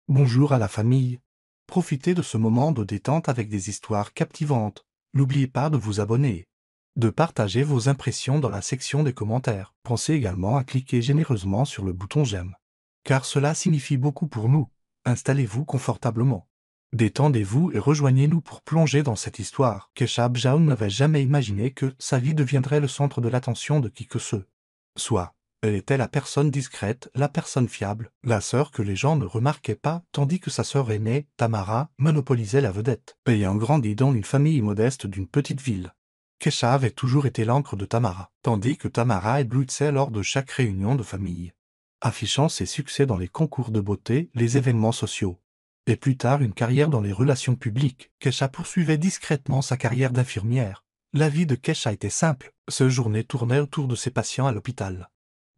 Bonjour à la famille. Profitez de ce moment de détente avec des histoires captivantes. N'oubliez pas de vous abonner, de partager vos impressions dans la section des commentaires. Pensez également à cliquer généreusement sur le bouton j'aime, car cela signifie beaucoup pour nous. Installez-vous confortablement. Détendez-vous et rejoignez-nous pour plonger dans cette histoire. Kesha Bjaun n'avait jamais imaginé que sa vie deviendrait le centre de l'attention de qui que ce soit. Elle était la personne discrète, la personne fiable, la sœur que les gens ne remarquaient pas, tandis que sa sœur aînée, Tamara, monopolisait la vedette. Ayant grandi dans une famille modeste d'une petite ville, Kesha avait toujours été l'encre de Tamara, tandis que Tamara éblouissait lors de chaque réunion de famille, affichant ses succès dans les concours de beauté, les événements sociaux, et plus tard une carrière dans les relations publiques. Kesha poursuivait discrètement sa carrière d'infirmière. La vie de Kesha était simple, ses journées tournaient autour de ses patients à l'hôpital,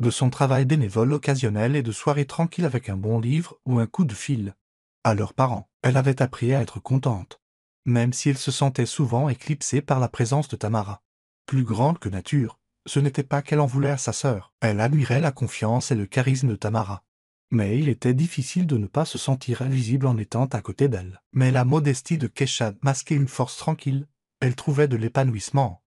de son travail bénévole occasionnel et de soirées tranquilles avec un bon livre ou un coup de fil à leurs parents. Elle avait appris à être contente, même si elle se sentait souvent éclipsée par la présence de Tamara. Plus grande que nature, ce n'était pas qu'elle en voulait à sa sœur, elle admirait la confiance et le charisme de Tamara. Mais il était difficile de ne pas se sentir invisible en étant à côté d'elle. Mais la modestie de Kesha masquait une force tranquille, elle trouvait de l'épanouissement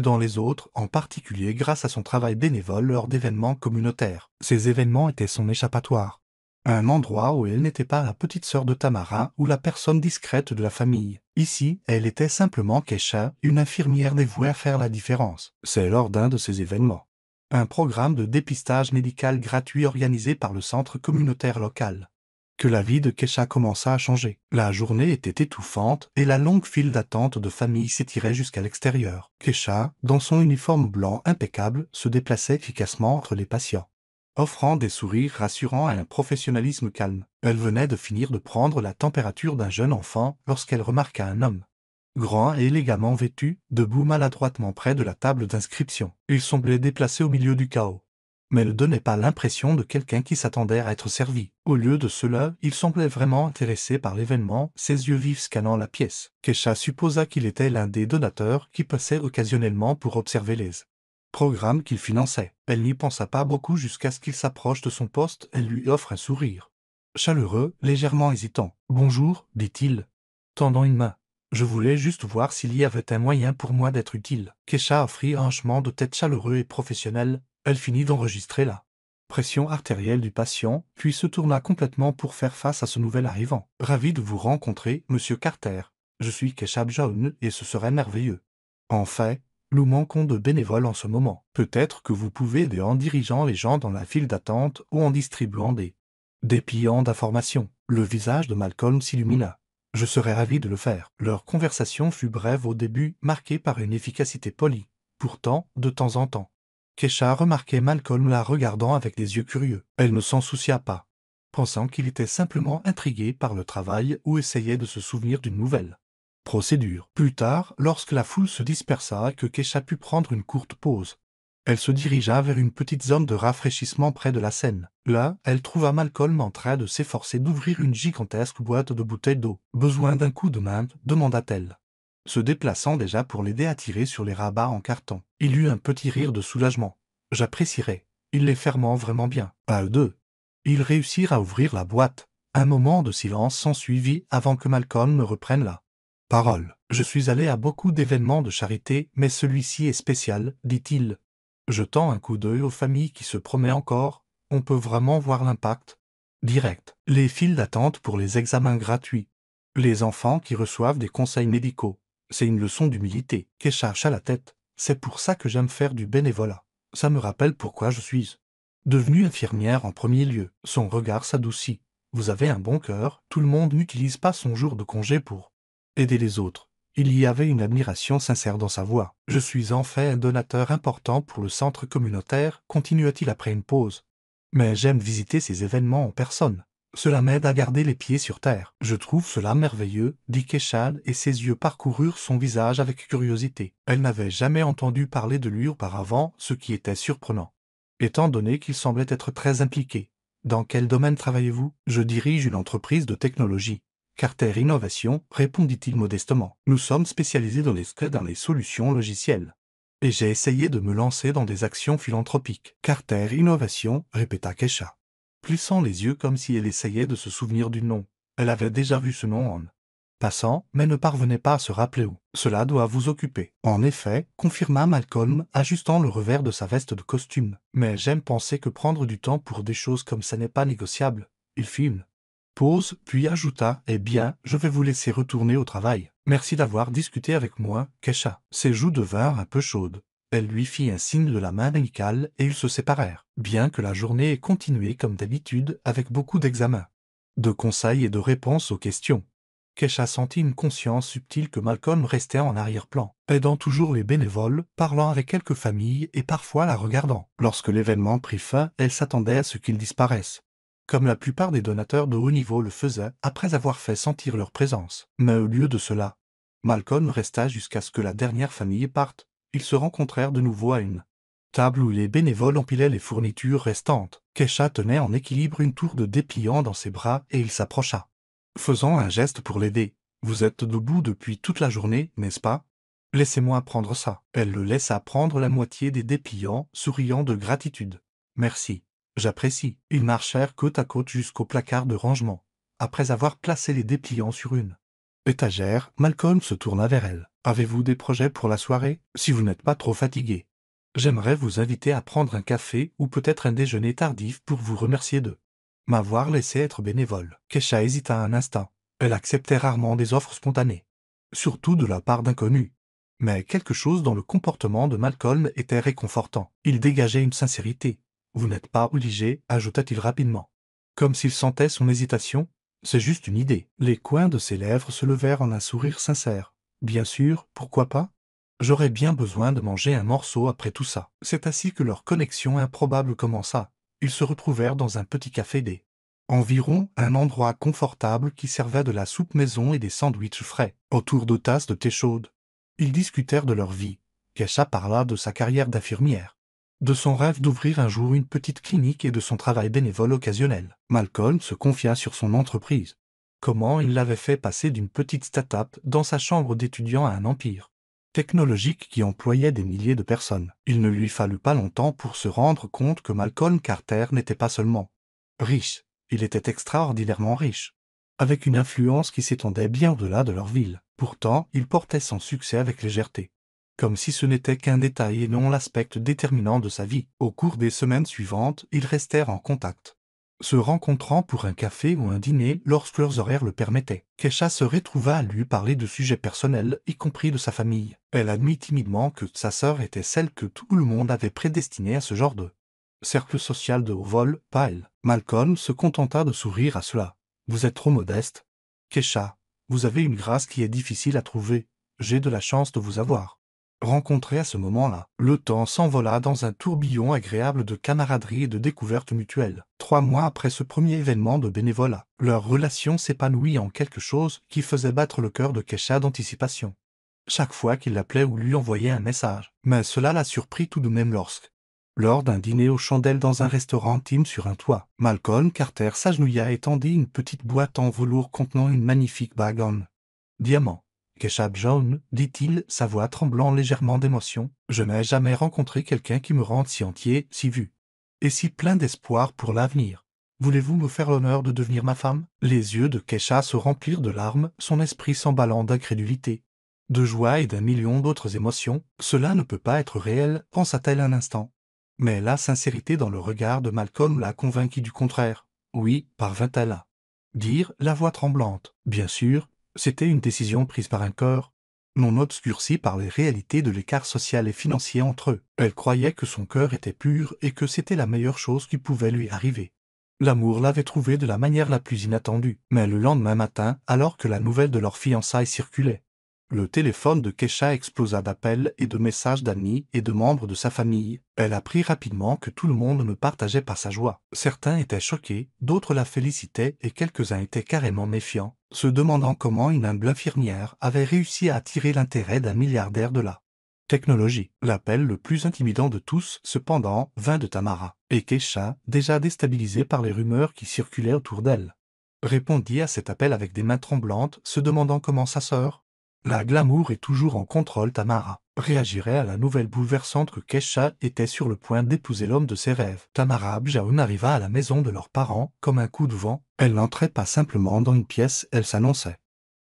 dans les autres, en particulier grâce à son travail bénévole lors d'événements communautaires. Ces événements étaient son échappatoire, un endroit où elle n'était pas la petite sœur de Tamara ou la personne discrète de la famille. Ici, elle était simplement Kesha, une infirmière dévouée à faire la différence. C'est lors d'un de ces événements, un programme de dépistage médical gratuit organisé par le centre communautaire local, que la vie de Kesha commença à changer. La journée était étouffante et la longue file d'attente de famille s'étirait jusqu'à l'extérieur. Kesha, dans son uniforme blanc impeccable, se déplaçait efficacement entre les patients, offrant des sourires rassurants et un professionnalisme calme. Elle venait de finir de prendre la température d'un jeune enfant lorsqu'elle remarqua un homme, grand et élégamment vêtu, debout maladroitement près de la table d'inscription. Il semblait déplacé au milieu du chaos, mais ne donnait pas l'impression de quelqu'un qui s'attendait à être servi. Au lieu de cela, il semblait vraiment intéressé par l'événement, ses yeux vifs scannant la pièce. Kesha supposa qu'il était l'un des donateurs qui passait occasionnellement pour observer les programmes qu'il finançait. Elle n'y pensa pas beaucoup jusqu'à ce qu'il s'approche de son poste et lui offre un sourire chaleureux, légèrement hésitant. « Bonjour, dit-il, tendant une main. Je voulais juste voir s'il y avait un moyen pour moi d'être utile. » Kesha offrit un hochement de tête chaleureux et professionnel. Elle finit d'enregistrer la pression artérielle du patient, puis se tourna complètement pour faire face à ce nouvel arrivant. « Ravi de vous rencontrer, monsieur Carter. Je suis Kesha Bjaun et ce serait merveilleux. En fait, nous manquons de bénévoles en ce moment. Peut-être que vous pouvez aider en dirigeant les gens dans la file d'attente ou en distribuant des dépliants d'informations. » Le visage de Malcolm s'illumina. « Je serais ravi de le faire. » Leur conversation fut brève au début, marquée par une efficacité polie. Pourtant, de temps en temps, Kesha remarquait Malcolm la regardant avec des yeux curieux. Elle ne s'en soucia pas, pensant qu'il était simplement intrigué par le travail ou essayait de se souvenir d'une nouvelle procédure. Plus tard, lorsque la foule se dispersa et que Kesha put prendre une courte pause, elle se dirigea vers une petite zone de rafraîchissement près de la scène. Là, elle trouva Malcolm en train de s'efforcer d'ouvrir une gigantesque boîte de bouteilles d'eau. « Besoin d'un coup de main ?» demanda-t-elle, se déplaçant déjà pour l'aider à tirer sur les rabats en carton. Il eut un petit rire de soulagement. « J'apprécierais. Il les ferment vraiment bien. » À eux deux, ils réussirent à ouvrir la boîte. Un moment de silence s'ensuivit avant que Malcolm ne reprenne la parole. « Je suis allé à beaucoup d'événements de charité, mais celui-ci est spécial, dit-il, jetant un coup d'œil aux familles qui se promenaient encore. On peut vraiment voir l'impact direct. Les files d'attente pour les examens gratuits, les enfants qui reçoivent des conseils médicaux. C'est une leçon d'humilité. » Kesha hocha la tête. « C'est pour ça que j'aime faire du bénévolat. Ça me rappelle pourquoi je suis devenue infirmière en premier lieu. » Son regard s'adoucit. « Vous avez un bon cœur. Tout le monde n'utilise pas son jour de congé pour aider les autres. » Il y avait une admiration sincère dans sa voix. « Je suis en fait un donateur important pour le centre communautaire, continua-t-il après une pause. Mais j'aime visiter ces événements en personne. Cela m'aide à garder les pieds sur terre. » « Je trouve cela merveilleux, » dit Kesha, et ses yeux parcoururent son visage avec curiosité. Elle n'avait jamais entendu parler de lui auparavant, ce qui était surprenant, étant donné qu'il semblait être très impliqué. « Dans quel domaine travaillez-vous ? » « Je dirige une entreprise de technologie. Carter Innovation, répondit-il modestement. « Nous sommes spécialisés dans les solutions logicielles. Et j'ai essayé de me lancer dans des actions philanthropiques. » « Carter Innovation, répéta Kesha. plissant les yeux comme si elle essayait de se souvenir du nom. Elle avait déjà vu ce nom en passant, mais ne parvenait pas à se rappeler où. Cela doit vous occuper. En effet, confirma Malcolm, ajustant le revers de sa veste de costume. Mais j'aime penser que prendre du temps pour des choses comme ça n'est pas négociable. Il fit une pause, puis ajouta « Eh bien, je vais vous laisser retourner au travail. Merci d'avoir discuté avec moi, Kesha. » Ses joues devinrent un peu chaudes. Elle lui fit un signe de la main amicale et ils se séparèrent, bien que la journée ait continué comme d'habitude avec beaucoup d'examens, de conseils et de réponses aux questions. Kesha sentit une conscience subtile que Malcolm restait en arrière-plan, aidant toujours les bénévoles, parlant avec quelques familles et parfois la regardant. Lorsque l'événement prit fin, elle s'attendait à ce qu'il disparaisse, comme la plupart des donateurs de haut niveau le faisaient après avoir fait sentir leur présence. Mais au lieu de cela, Malcolm resta jusqu'à ce que la dernière famille parte. Ils se rencontrèrent de nouveau à une table où les bénévoles empilaient les fournitures restantes. Kesha tenait en équilibre une tour de dépliant dans ses bras et il s'approcha, faisant un geste pour l'aider. « Vous êtes debout depuis toute la journée, n'est-ce pas? Laissez-moi prendre ça. » Elle le laissa prendre la moitié des dépliants, souriant de gratitude. « Merci. J'apprécie. » Ils marchèrent côte à côte jusqu'au placard de rangement. Après avoir placé les dépliants sur une étagère, Malcolm se tourna vers elle. « Avez-vous des projets pour la soirée, si vous n'êtes pas trop fatigué? J'aimerais vous inviter à prendre un café ou peut-être un déjeuner tardif pour vous remercier de m'avoir laissé être bénévole. » Kesha hésita un instant. Elle acceptait rarement des offres spontanées, surtout de la part d'inconnus. Mais quelque chose dans le comportement de Malcolm était réconfortant. Il dégageait une sincérité. « Vous n'êtes pas obligé, » ajouta-t-il rapidement, comme s'il sentait son hésitation. « C'est juste une idée. » Les coins de ses lèvres se levèrent en un sourire sincère. « Bien sûr, pourquoi pas? J'aurais bien besoin de manger un morceau après tout ça. » C'est ainsi que leur connexion improbable commença. Ils se retrouvèrent dans un petit café des environ, un endroit confortable qui servait de la soupe maison et des sandwichs frais, autour de tasses de thé chaude. Ils discutèrent de leur vie. Kesha parla de sa carrière d'infirmière, de son rêve d'ouvrir un jour une petite clinique et de son travail bénévole occasionnel. Malcolm se confia sur son entreprise. Comment il l'avait fait passer d'une petite start-up dans sa chambre d'étudiant à un empire technologique qui employait des milliers de personnes. Il ne lui fallut pas longtemps pour se rendre compte que Malcolm Carter n'était pas seulement riche, il était extraordinairement riche, avec une influence qui s'étendait bien au-delà de leur ville. Pourtant, il portait son succès avec légèreté, comme si ce n'était qu'un détail et non l'aspect déterminant de sa vie. Au cours des semaines suivantes, ils restèrent en contact, se rencontrant pour un café ou un dîner lorsque leurs horaires le permettaient. Kesha se retrouva à lui parler de sujets personnels, y compris de sa famille. Elle admit timidement que sa sœur était celle que tout le monde avait prédestinée à ce genre de cercle social de haut vol, pas elle. Malcolm se contenta de sourire à cela. « Vous êtes trop modeste. Kesha, vous avez une grâce qui est difficile à trouver. J'ai de la chance de vous avoir rencontré à ce moment-là. » Le temps s'envola dans un tourbillon agréable de camaraderie et de découverte mutuelle. 3 mois après ce premier événement de bénévolat, leur relation s'épanouit en quelque chose qui faisait battre le cœur de Kesha d'anticipation chaque fois qu'il l'appelait ou lui envoyait un message. Mais cela la surprit tout de même lors d'un dîner aux chandelles dans un restaurant intime sur un toit, Malcolm Carter s'agenouilla et tendit une petite boîte en velours contenant une magnifique bague en diamant. « Kesha Brown, dit-il, sa voix tremblant légèrement d'émotion, je n'ai jamais rencontré quelqu'un qui me rende si entier, si vu, et si plein d'espoir pour l'avenir. Voulez-vous me faire l'honneur de devenir ma femme ?» Les yeux de Kesha se remplirent de larmes, son esprit s'emballant d'incrédulité, de joie et d'un million d'autres émotions. « Cela ne peut pas être réel, pensa-t-elle un instant. Mais la sincérité dans le regard de Malcolm la convainquit du contraire. « Oui, parvint-elle à dire, la voix tremblante. Bien sûr, c'était une décision prise par un cœur non obscurci par les réalités de l'écart social et financier entre eux. Elle croyait que son cœur était pur et que c'était la meilleure chose qui pouvait lui arriver. L'amour l'avait trouvé de la manière la plus inattendue. Mais le lendemain matin, alors que la nouvelle de leur fiançailles circulait, le téléphone de Kesha explosa d'appels et de messages d'amis et de membres de sa famille. Elle apprit rapidement que tout le monde ne partageait pas sa joie. Certains étaient choqués, d'autres la félicitaient et quelques-uns étaient carrément méfiants, se demandant comment une humble infirmière avait réussi à attirer l'intérêt d'un milliardaire de la technologie. L'appel le plus intimidant de tous, cependant, vint de Tamara. Et Kesha, déjà déstabilisée par les rumeurs qui circulaient autour d'elle, répondit à cet appel avec des mains tremblantes, se demandant comment sa sœur La glamour est toujours en contrôle. Tamara réagirait à la nouvelle bouleversante que Kesha était sur le point d'épouser l'homme de ses rêves. Tamara Abjaoun arriva à la maison de leurs parents comme un coup de vent. Elle n'entrait pas simplement dans une pièce, elle s'annonçait.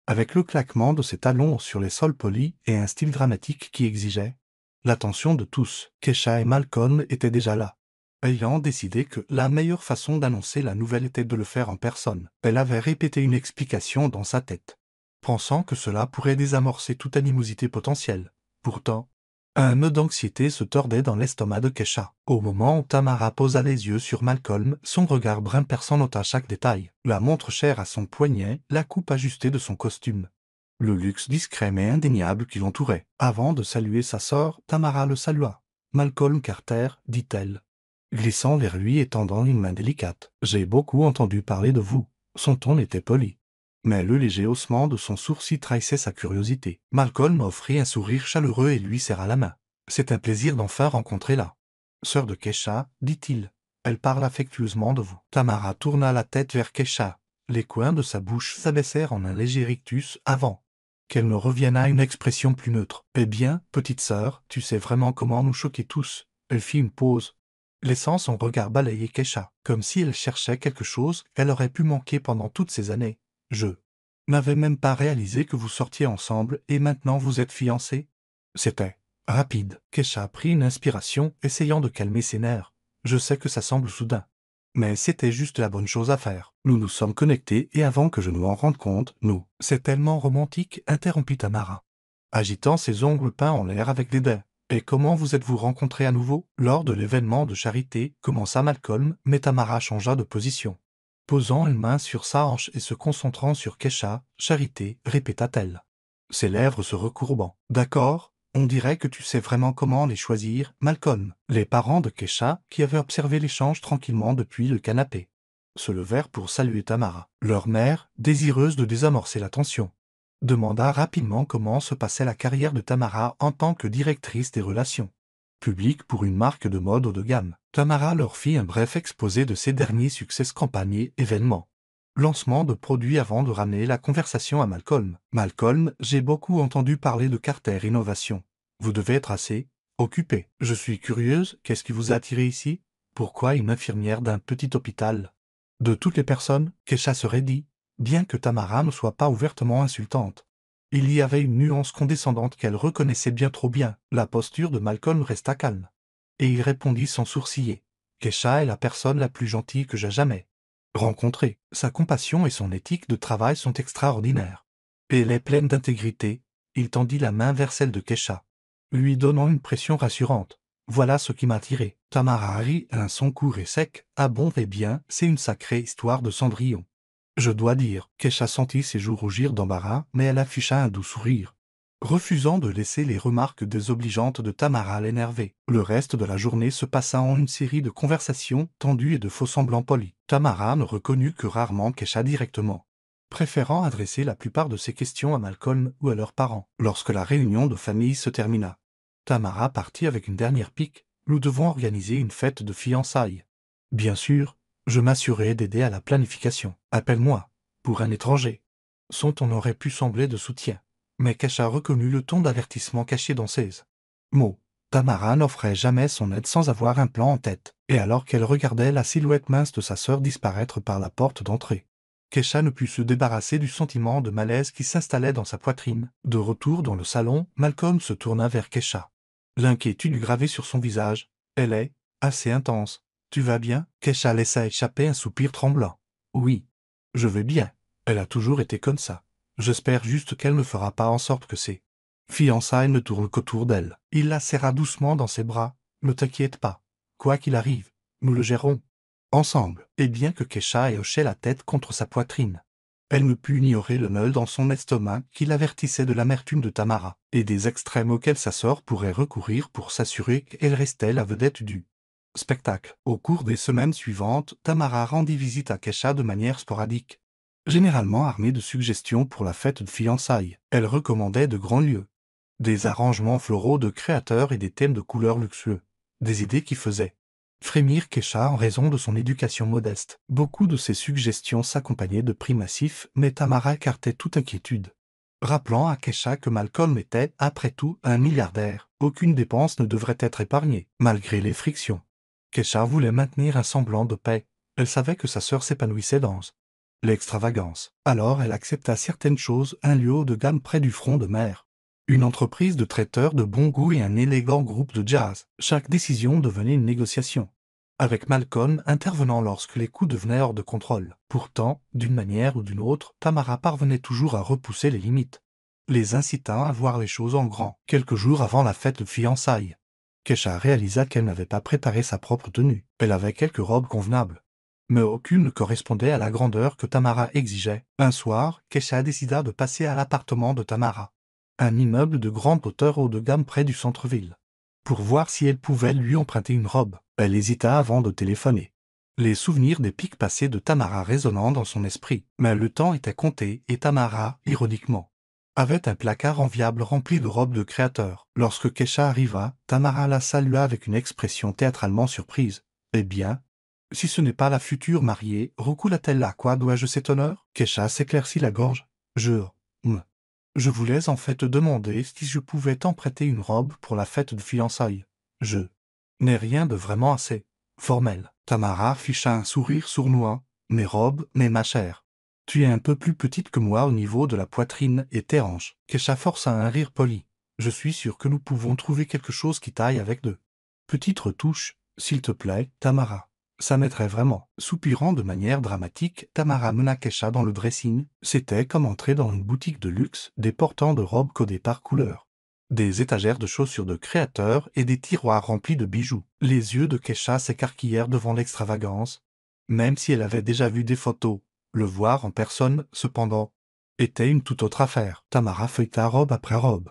Avec le claquement de ses talons sur les sols polis et un style dramatique qui exigeait l'attention de tous, Kesha et Malcolm étaient déjà là. Ayant décidé que la meilleure façon d'annoncer la nouvelle était de le faire en personne, elle avait répété une explication dans sa tête, pensant que cela pourrait désamorcer toute animosité potentielle. Pourtant, un nœud d'anxiété se tordait dans l'estomac de Kesha. Au moment où Tamara posa les yeux sur Malcolm, son regard brun perçant nota chaque détail. La montre chère à son poignet, la coupe ajustée de son costume. Le luxe discret mais indéniable qui l'entourait. Avant de saluer sa sœur, Tamara le salua. « Malcolm Carter, dit-elle, glissant vers lui et tendant une main délicate. « J'ai beaucoup entendu parler de vous. » Son ton était poli. Mais le léger haussement de son sourcil trahissait sa curiosité. Malcolm offrit un sourire chaleureux et lui serra la main. « C'est un plaisir d'enfin rencontrer la sœur de Kesha, dit-il. Elle parle affectueusement de vous. » Tamara tourna la tête vers Kesha. Les coins de sa bouche s'abaissèrent en un léger rictus avant qu'elle ne revienne à une expression plus neutre. « Eh bien, petite sœur, tu sais vraiment comment nous choquer tous. » Elle fit une pause, laissant son regard balayer Kesha, comme si elle cherchait quelque chose qu'elle aurait pu manquer pendant toutes ces années. « Je n'avais même pas réalisé que vous sortiez ensemble et maintenant vous êtes fiancés. » C'était rapide. Kesha prit une inspiration, essayant de calmer ses nerfs. « Je sais que ça semble soudain. Mais c'était juste la bonne chose à faire. Nous nous sommes connectés et avant que je ne m'en rende compte, nous... » « C'est tellement romantique, » interrompit Tamara, agitant ses ongles peints en l'air avec dédain. « Et comment vous êtes-vous rencontrés à nouveau ?» Lors de l'événement de charité, commença Malcolm, mais Tamara changea de position. Posant une main sur sa hanche et se concentrant sur Kesha, « Charité, » répéta-t-elle, ses lèvres se recourbant. « D'accord, on dirait que tu sais vraiment comment les choisir, Malcolm. » Les parents de Kesha, qui avaient observé l'échange tranquillement depuis le canapé, se levèrent pour saluer Tamara. Leur mère, désireuse de désamorcer la tension, demanda rapidement comment se passait la carrière de Tamara en tant que directrice des relations publiques pour une marque de mode haut de gamme. Tamara leur fit un bref exposé de ses derniers succès, campagnes, événements, lancement de produits avant de ramener la conversation à Malcolm. « Malcolm, j'ai beaucoup entendu parler de Carter Innovation. Vous devez être assez occupé. Je suis curieuse, qu'est-ce qui vous a attiré ici? Pourquoi une infirmière d'un petit hôpital ?» De toutes les personnes, Kesha serait dit, bien que Tamara ne soit pas ouvertement insultante. Il y avait une nuance condescendante qu'elle reconnaissait bien trop bien. La posture de Malcolm resta calme. Et il répondit sans sourciller. « Kesha est la personne la plus gentille que j'ai jamais rencontrée. Sa compassion et son éthique de travail sont extraordinaires. Et elle est pleine d'intégrité. » Il tendit la main vers celle de Kesha, lui donnant une pression rassurante. « Voilà ce qui m'a attiré. » Tamara rit un son court et sec. « Ah bon, eh bien, c'est une sacrée histoire de Cendrillon. » Je dois dire, Kesha sentit ses joues rougir d'embarras, mais elle afficha un doux sourire, refusant de laisser les remarques désobligeantes de Tamara l'énerver. Le reste de la journée se passa en une série de conversations tendues et de faux-semblants polis. Tamara ne reconnut que rarement Kesha directement, préférant adresser la plupart de ses questions à Malcolm ou à leurs parents. Lorsque la réunion de famille se termina, Tamara partit avec une dernière pique. « Nous devons organiser une fête de fiançailles. » « Bien sûr, je m'assurerai d'aider à la planification. Appelle-moi, pour un étranger. » Son ton aurait pu sembler de soutien, mais Kesha reconnut le ton d'avertissement caché dans ses mots. Tamara n'offrait jamais son aide sans avoir un plan en tête, et alors qu'elle regardait la silhouette mince de sa sœur disparaître par la porte d'entrée, Kesha ne put se débarrasser du sentiment de malaise qui s'installait dans sa poitrine. De retour dans le salon, Malcolm se tourna vers Kesha, l'inquiétude gravée sur son visage. « Elle est assez intense. Tu vas bien ?» Kesha laissa échapper un soupir tremblant. « Oui, je vais bien. Elle a toujours été comme ça. J'espère juste qu'elle ne fera pas en sorte que ses fiançailles ne tournent qu'autour d'elle. » Il la serra doucement dans ses bras. « Ne t'inquiète pas. Quoi qu'il arrive, nous le gérerons ensemble. » Et bien que Kesha ait hoché la tête contre sa poitrine, elle ne put ignorer le nœud dans son estomac qui l'avertissait de l'amertume de Tamara, et des extrêmes auxquels sa sœur pourrait recourir pour s'assurer qu'elle restait la vedette du spectacle. Au cours des semaines suivantes, Tamara rendit visite à Kesha de manière sporadique, généralement armée de suggestions pour la fête de fiançailles. Elle recommandait de grands lieux, des arrangements floraux de créateurs et des thèmes de couleurs luxueux, des idées qui faisaient frémir Kesha en raison de son éducation modeste. Beaucoup de ces suggestions s'accompagnaient de prix massifs, mais Tamara écartait toute inquiétude, rappelant à Kesha que Malcolm était, après tout, un milliardaire. Aucune dépense ne devrait être épargnée, malgré les frictions. Kesha voulait maintenir un semblant de paix. Elle savait que sa sœur s'épanouissait dans l'extravagance. Alors elle accepta certaines choses, un lieu haut de gamme près du front de mer, une entreprise de traiteurs de bon goût et un élégant groupe de jazz. Chaque décision devenait une négociation, avec Malcolm intervenant lorsque les coups devenaient hors de contrôle. Pourtant, d'une manière ou d'une autre, Tamara parvenait toujours à repousser les limites, les incitant à voir les choses en grand. Quelques jours avant la fête de fiançailles, Kesha réalisa qu'elle n'avait pas préparé sa propre tenue. Elle avait quelques robes convenables, mais aucune ne correspondait à la grandeur que Tamara exigeait. Un soir, Kesha décida de passer à l'appartement de Tamara, un immeuble de grande hauteur haut de gamme près du centre-ville, pour voir si elle pouvait lui emprunter une robe. Elle hésita avant de téléphoner, les souvenirs des pics passés de Tamara résonnant dans son esprit. Mais le temps était compté et Tamara, ironiquement, avait un placard enviable rempli de robes de créateurs. Lorsque Kesha arriva, Tamara la salua avec une expression théâtralement surprise. « Eh bien, si ce n'est pas la future mariée, recoula-t-elle à quoi dois-je cet honneur ?» Kesha s'éclaircit la gorge. « Je voulais en fait te demander si je pouvais t'emprêter une robe pour la fête de fiançailles. Je n'ai rien de vraiment assez formel. » Tamara ficha un sourire sournois. « Mes robes, mais ma chère, tu es un peu plus petite que moi au niveau de la poitrine et tes hanches. » Kesha força un rire poli. « Je suis sûr que nous pouvons trouver quelque chose qui taille avec de petites retouches, s'il te plaît, Tamara. Ça m'aiderait vraiment. » Soupirant de manière dramatique, Tamara mena Kesha dans le dressing. C'était comme entrer dans une boutique de luxe, des portants de robes codés par couleur, des étagères de chaussures de créateurs et des tiroirs remplis de bijoux. Les yeux de Kesha s'écarquillèrent devant l'extravagance. Même si elle avait déjà vu des photos, le voir en personne, cependant, était une toute autre affaire. Tamara feuilleta robe après robe,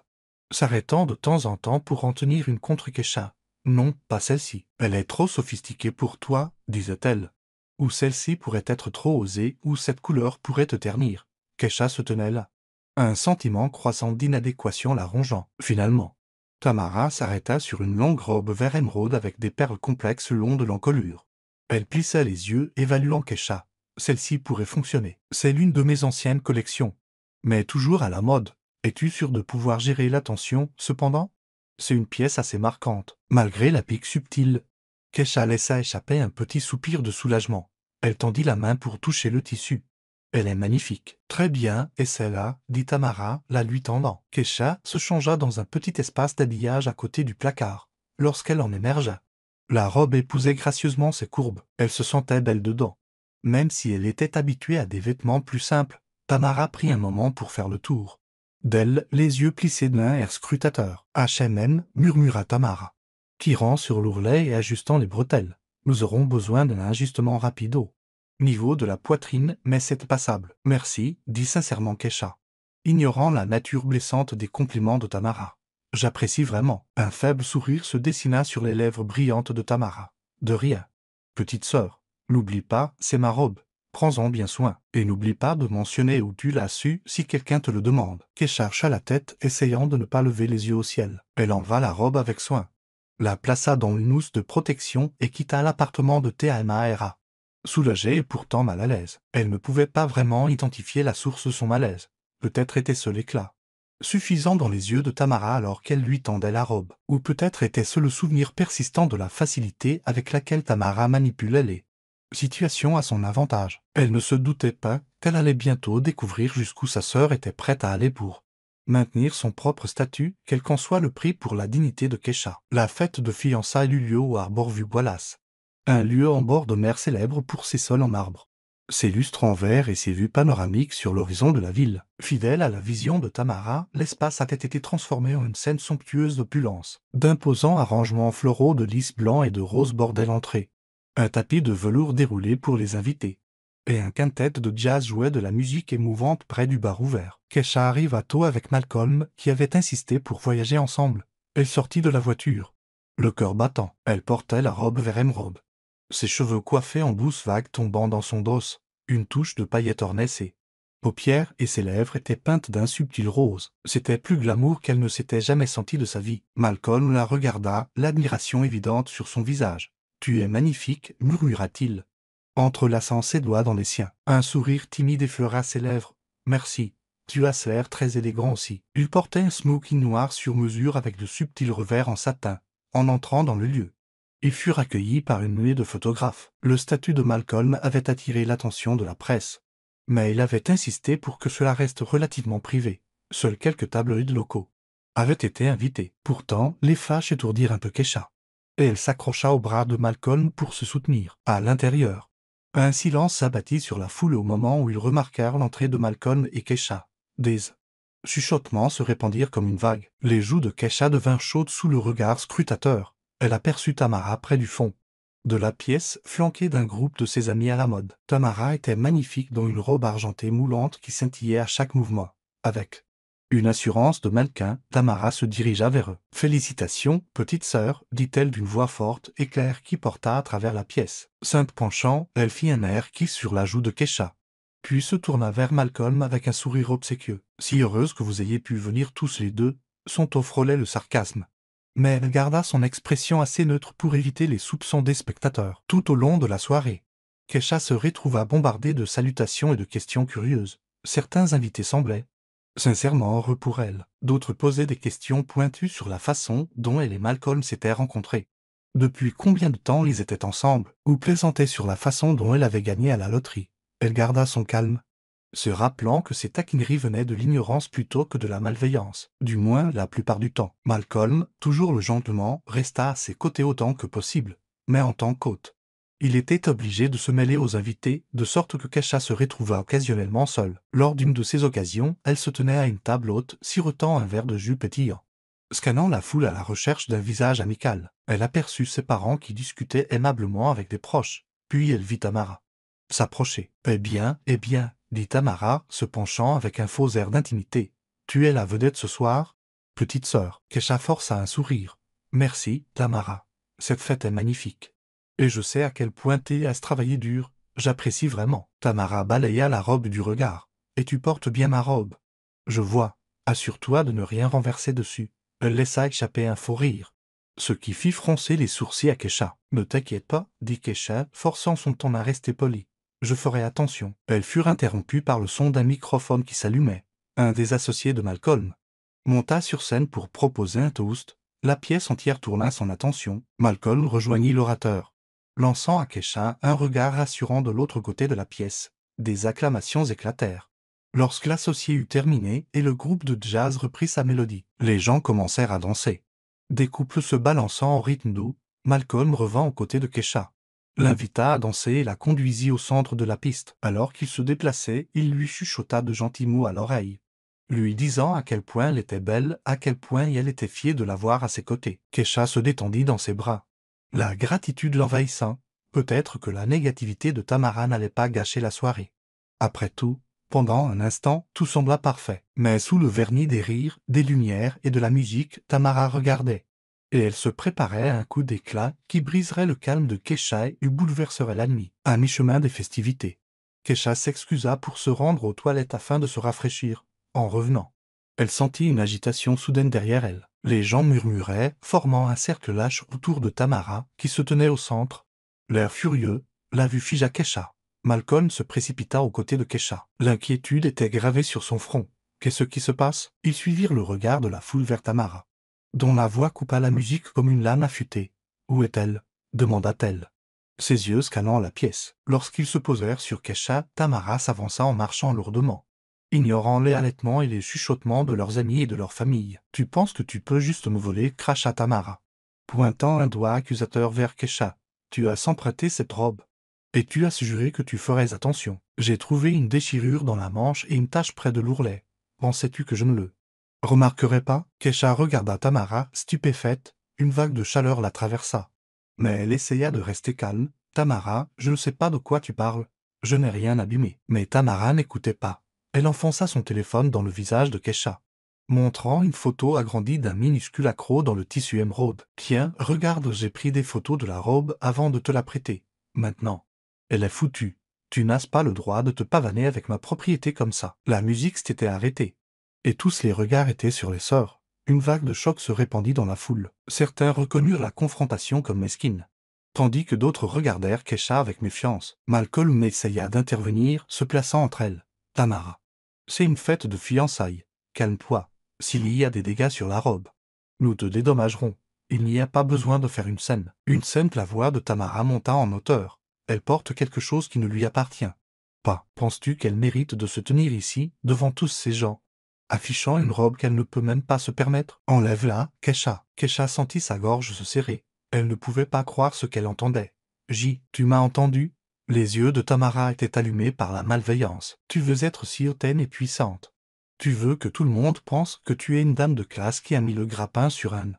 s'arrêtant de temps en temps pour en tenir une contre Kesha. « Non, pas celle-ci. Elle est trop sophistiquée pour toi, disait-elle. Ou celle-ci pourrait être trop osée, ou cette couleur pourrait te ternir. » Kesha se tenait là, un sentiment croissant d'inadéquation la rongeant. Finalement, Tamara s'arrêta sur une longue robe vert émeraude avec des perles complexes le long de l'encolure. Elle plissa les yeux, évaluant Kesha. « Celle-ci pourrait fonctionner. C'est l'une de mes anciennes collections, mais toujours à la mode. Es-tu sûr de pouvoir gérer l'attention, cependant ? C'est une pièce assez marquante. » Malgré la pique subtile, Kesha laissa échapper un petit soupir de soulagement. Elle tendit la main pour toucher le tissu. « Elle est magnifique. »« Très bien, et celle-là, » dit Tamara, la lui tendant. Kesha se changea dans un petit espace d'habillage à côté du placard, lorsqu'elle en émergea. La robe épousait gracieusement ses courbes. Elle se sentait belle dedans. Même si elle était habituée à des vêtements plus simples, Tamara prit un moment pour faire le tour d'elle, les yeux plissés d'un air scrutateur. « H&M, » murmura Tamara, tirant sur l'ourlet et ajustant les bretelles. « Nous aurons besoin d'un ajustement rapide au niveau de la poitrine, mais c'est passable. »« Merci, » dit sincèrement Kesha, ignorant la nature blessante des compliments de Tamara. « J'apprécie vraiment. » Un faible sourire se dessina sur les lèvres brillantes de Tamara. « De rien. Petite sœur, n'oublie pas, c'est ma robe. Prends-en bien soin. Et n'oublie pas de mentionner où tu l'as su si quelqu'un te le demande. » Kesha hocha la tête, essayant de ne pas lever les yeux au ciel. Elle enleva la robe avec soin, la plaça dans une housse de protection et quitta l'appartement de Tamara. Soulagée et pourtant mal à l'aise. Elle ne pouvait pas vraiment identifier la source de son malaise. Peut-être était-ce l'éclat suffisant dans les yeux de Tamara alors qu'elle lui tendait la robe. Ou peut-être était-ce le souvenir persistant de la facilité avec laquelle Tamara manipulait les situations à son avantage. Elle ne se doutait pas qu'elle allait bientôt découvrir jusqu'où sa sœur était prête à aller pour maintenir son propre statut, quel qu'en soit le prix pour la dignité de Kesha. La fête de fiançailles eut lieu au Harborview Wallace, un lieu en bord de mer célèbre pour ses sols en marbre, ses lustres en verre et ses vues panoramiques sur l'horizon de la ville. Fidèle à la vision de Tamara, l'espace avait été transformé en une scène somptueuse d'opulence. D'imposants arrangements floraux de lys blanc et de rose bordaient l'entrée, un tapis de velours déroulé pour les invités, et un quintet de jazz jouait de la musique émouvante près du bar ouvert. Kesha arriva tôt avec Malcolm, qui avait insisté pour voyager ensemble. Elle sortit de la voiture, le cœur battant. Elle portait la robe vert émeraude, ses cheveux coiffés en douces vagues tombant dans son dos, une touche de paillettes ornait ses paupières et ses lèvres étaient peintes d'un subtil rose. C'était plus glamour qu'elle ne s'était jamais sentie de sa vie. Malcolm la regarda, l'admiration évidente sur son visage. « Tu es magnifique, » murmura-t-il, entrelaçant ses doigts dans les siens. Un sourire timide effleura ses lèvres. « Merci. » Tu as l'air très élégant aussi. Il portait un smoking noir sur mesure avec de subtils revers en satin, en entrant dans le lieu. Ils furent accueillis par une nuée de photographes. Le statut de Malcolm avait attiré l'attention de la presse. Mais il avait insisté pour que cela reste relativement privé. Seuls quelques tabloïds locaux avaient été invités. Pourtant, les flashs étourdirent un peu Kesha. Et elle s'accrocha au bras de Malcolm pour se soutenir. À l'intérieur, un silence s'abattit sur la foule au moment où ils remarquèrent l'entrée de Malcolm et Kesha. Des chuchotements se répandirent comme une vague. Les joues de Kesha devinrent chaudes sous le regard scrutateur. Elle aperçut Tamara près du fond de la pièce, flanquée d'un groupe de ses amis à la mode. Tamara était magnifique dans une robe argentée moulante qui scintillait à chaque mouvement. Avec une assurance de mannequin, Tamara se dirigea vers eux. « Félicitations, petite sœur, dit-elle d'une voix forte et claire qui porta à travers la pièce. Simple penchant, elle fit un air kiss sur la joue de Kesha. Puis se tourna vers Malcolm avec un sourire obséquieux. « Si heureuse que vous ayez pu venir tous les deux », son ton frôlait le sarcasme. Mais elle garda son expression assez neutre pour éviter les soupçons des spectateurs. Tout au long de la soirée, Kesha se retrouva bombardée de salutations et de questions curieuses. Certains invités semblaient sincèrement heureux pour elle. D'autres posaient des questions pointues sur la façon dont elle et Malcolm s'étaient rencontrés. Depuis combien de temps ils étaient ensemble, ou plaisantaient sur la façon dont elle avait gagné à la loterie. Elle garda son calme, se rappelant que ces taquineries venaient de l'ignorance plutôt que de la malveillance, du moins la plupart du temps. Malcolm, toujours le gentleman, resta à ses côtés autant que possible, mais en tant qu'hôte. Il était obligé de se mêler aux invités, de sorte que Kesha se retrouva occasionnellement seule. Lors d'une de ces occasions, elle se tenait à une table haute, sirotant un verre de jus pétillant. Scannant la foule à la recherche d'un visage amical, elle aperçut ses parents qui discutaient aimablement avec des proches. Puis elle vit Tamara s'approcher. « Eh bien, dit Tamara, se penchant avec un faux air d'intimité. « Tu es la vedette ce soir, petite sœur. » Kesha força un sourire. « Merci, Tamara. Cette fête est magnifique. Et je sais à quel point t'es à se travailler dur. J'apprécie vraiment. » Tamara balaya la robe du regard. « Et tu portes bien ma robe. »« Je vois. Assure-toi de ne rien renverser dessus. » Elle laissa échapper un faux rire, ce qui fit froncer les sourcils à Kesha. « Ne t'inquiète pas, dit Kesha, forçant son ton à rester poli. Je ferai attention. » Elles furent interrompues par le son d'un microphone qui s'allumait. Un des associés de Malcolm monta sur scène pour proposer un toast. La pièce entière tourna son attention. Malcolm rejoignit l'orateur, lançant à Kesha un regard rassurant de l'autre côté de la pièce. Des acclamations éclatèrent lorsque l'associé eut terminé et le groupe de jazz reprit sa mélodie. Les gens commencèrent à danser. Des couples se balançant au rythme doux, Malcolm revint aux côtés de Kesha, l'invita à danser et la conduisit au centre de la piste. Alors qu'il se déplaçait, il lui chuchota de gentils mots à l'oreille, lui disant à quel point elle était belle, à quel point elle était fière de l'avoir à ses côtés. Kesha se détendit dans ses bras, la gratitude l'envahissant. Peut-être que la négativité de Tamara n'allait pas gâcher la soirée. Après tout, pendant un instant, tout sembla parfait. Mais sous le vernis des rires, des lumières et de la musique, Tamara regardait. Et elle se préparait à un coup d'éclat qui briserait le calme de Kesha et bouleverserait la nuit. À mi-chemin des festivités, Kesha s'excusa pour se rendre aux toilettes afin de se rafraîchir. En revenant, elle sentit une agitation soudaine derrière elle. Les gens murmuraient, formant un cercle lâche autour de Tamara, qui se tenait au centre. L'air furieux, la vue figea Kesha. Malcolm se précipita aux côtés de Kesha. L'inquiétude était gravée sur son front. « Qu'est-ce qui se passe ?» Ils suivirent le regard de la foule vers Tamara, dont la voix coupa la musique comme une lame affûtée. « Où est-elle » demanda-t-elle, ses yeux scannant la pièce. Lorsqu'ils se posèrent sur Kesha, Tamara s'avança en marchant lourdement, ignorant les halètements et les chuchotements de leurs amis et de leur famille. « Tu penses que tu peux juste me voler » cracha Tamara, pointant un doigt accusateur vers Kesha. « Tu as s'emprunté cette robe. Et tu as juré que tu ferais attention. J'ai trouvé une déchirure dans la manche et une tache près de l'ourlet. Pensais-tu que je ne le remarquerais pas ?» Kesha regarda Tamara, stupéfaite. Une vague de chaleur la traversa. Mais elle essaya de rester calme. « Tamara, je ne sais pas de quoi tu parles. Je n'ai rien abîmé. » Mais Tamara n'écoutait pas. Elle enfonça son téléphone dans le visage de Kesha, montrant une photo agrandie d'un minuscule accroc dans le tissu émeraude. « Tiens, regarde, j'ai pris des photos de la robe avant de te la prêter. Maintenant, elle est foutue. Tu n'as pas le droit de te pavaner avec ma propriété comme ça. » La musique s'était arrêtée. Et tous les regards étaient sur les sœurs. Une vague de choc se répandit dans la foule. Certains reconnurent la confrontation comme mesquine, tandis que d'autres regardèrent Kesha avec méfiance. Malcolm essaya d'intervenir, se plaçant entre elles. « Tamara, C'est une fête de fiançailles. Calme-toi. S'il y a des dégâts sur la robe, nous te dédommagerons. Il n'y a pas besoin de faire une scène. Une scène. La voix de Tamara monta en hauteur. Elle porte quelque chose qui ne lui appartient pas. Penses-tu qu'elle mérite de se tenir ici, devant tous ces gens, affichant une robe qu'elle ne peut même pas se permettre? Enlève-la, Kesha. Kesha sentit sa gorge se serrer. Elle ne pouvait pas croire ce qu'elle entendait. Tu m'as entendu? Les yeux de Tamara étaient allumés par la malveillance. Tu veux être si hautaine et puissante. Tu veux que tout le monde pense que tu es une dame de classe qui a mis le grappin sur un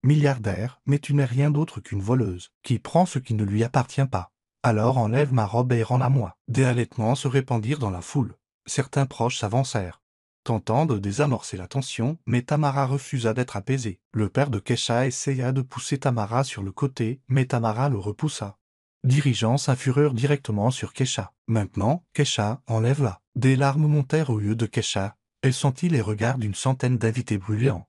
milliardaire, mais tu n'es rien d'autre qu'une voleuse, qui prend ce qui ne lui appartient pas. Alors enlève ma robe et rends-la moi. Des halètements se répandirent dans la foule. Certains proches s'avancèrent, tentant de désamorcer la tension, mais Tamara refusa d'être apaisée. Le père de Kesha essaya de pousser Tamara sur le côté, mais Tamara le repoussa, dirigeant sa fureur directement sur Kesha. Maintenant, Kesha, enlève-la. Des larmes montèrent aux yeux de Kesha. Elle sentit les regards d'une centaine d'invités brûlants.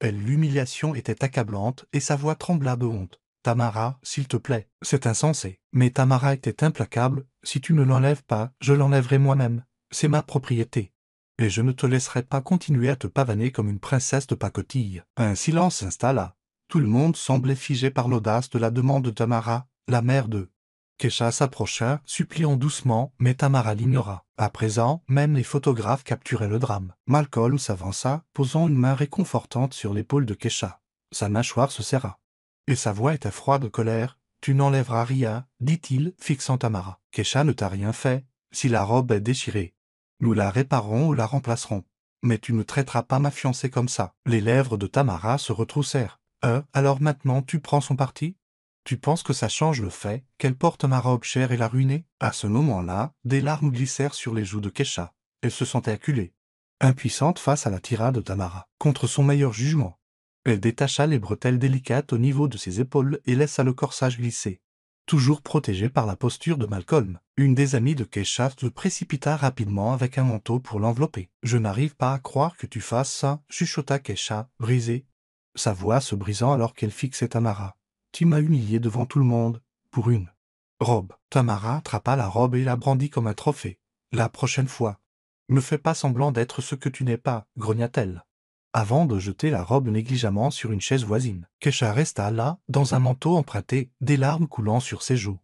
L'humiliation était accablante et sa voix trembla de honte. Tamara, s'il te plaît, c'est insensé. Mais Tamara était implacable. Si tu ne l'enlèves pas, je l'enlèverai moi-même. C'est ma propriété. Et je ne te laisserai pas continuer à te pavaner comme une princesse de pacotille. Un silence s'installa. Tout le monde semblait figé par l'audace de la demande de Tamara, la mère de Kesha s'approcha, suppliant doucement, mais Tamara l'ignora. À présent, même les photographes capturaient le drame. Malcolm s'avança, posant une main réconfortante sur l'épaule de Kesha. Sa mâchoire se serra. Et sa voix était froide de colère. « Tu n'enlèveras rien, dit-il, fixant Tamara. Kesha ne t'a rien fait. Si la robe est déchirée, nous la réparerons ou la remplacerons. Mais tu ne traiteras pas ma fiancée comme ça. » Les lèvres de Tamara se retroussèrent. Alors maintenant tu prends son parti? Tu penses que ça change le fait qu'elle porte ma robe chère et la ruinée? À ce moment-là, des larmes glissèrent sur les joues de Kesha. Elle se sentait acculée, impuissante face à la tirade de Tamara, contre son meilleur jugement. Elle détacha les bretelles délicates au niveau de ses épaules et laissa le corsage glisser. Toujours protégée par la posture de Malcolm, une des amies de Kesha se précipita rapidement avec un manteau pour l'envelopper. « Je n'arrive pas à croire que tu fasses ça, » chuchota Kesha, brisée, sa voix se brisant alors qu'elle fixait Tamara. « Tu m'as humilié devant tout le monde, pour une robe. » Tamara attrapa la robe et la brandit comme un trophée. « La prochaine fois, ne fais pas semblant d'être ce que tu n'es pas, » grogna-t-elle, avant de jeter la robe négligemment sur une chaise voisine. Kesha resta là, dans un manteau emprunté, des larmes coulant sur ses joues,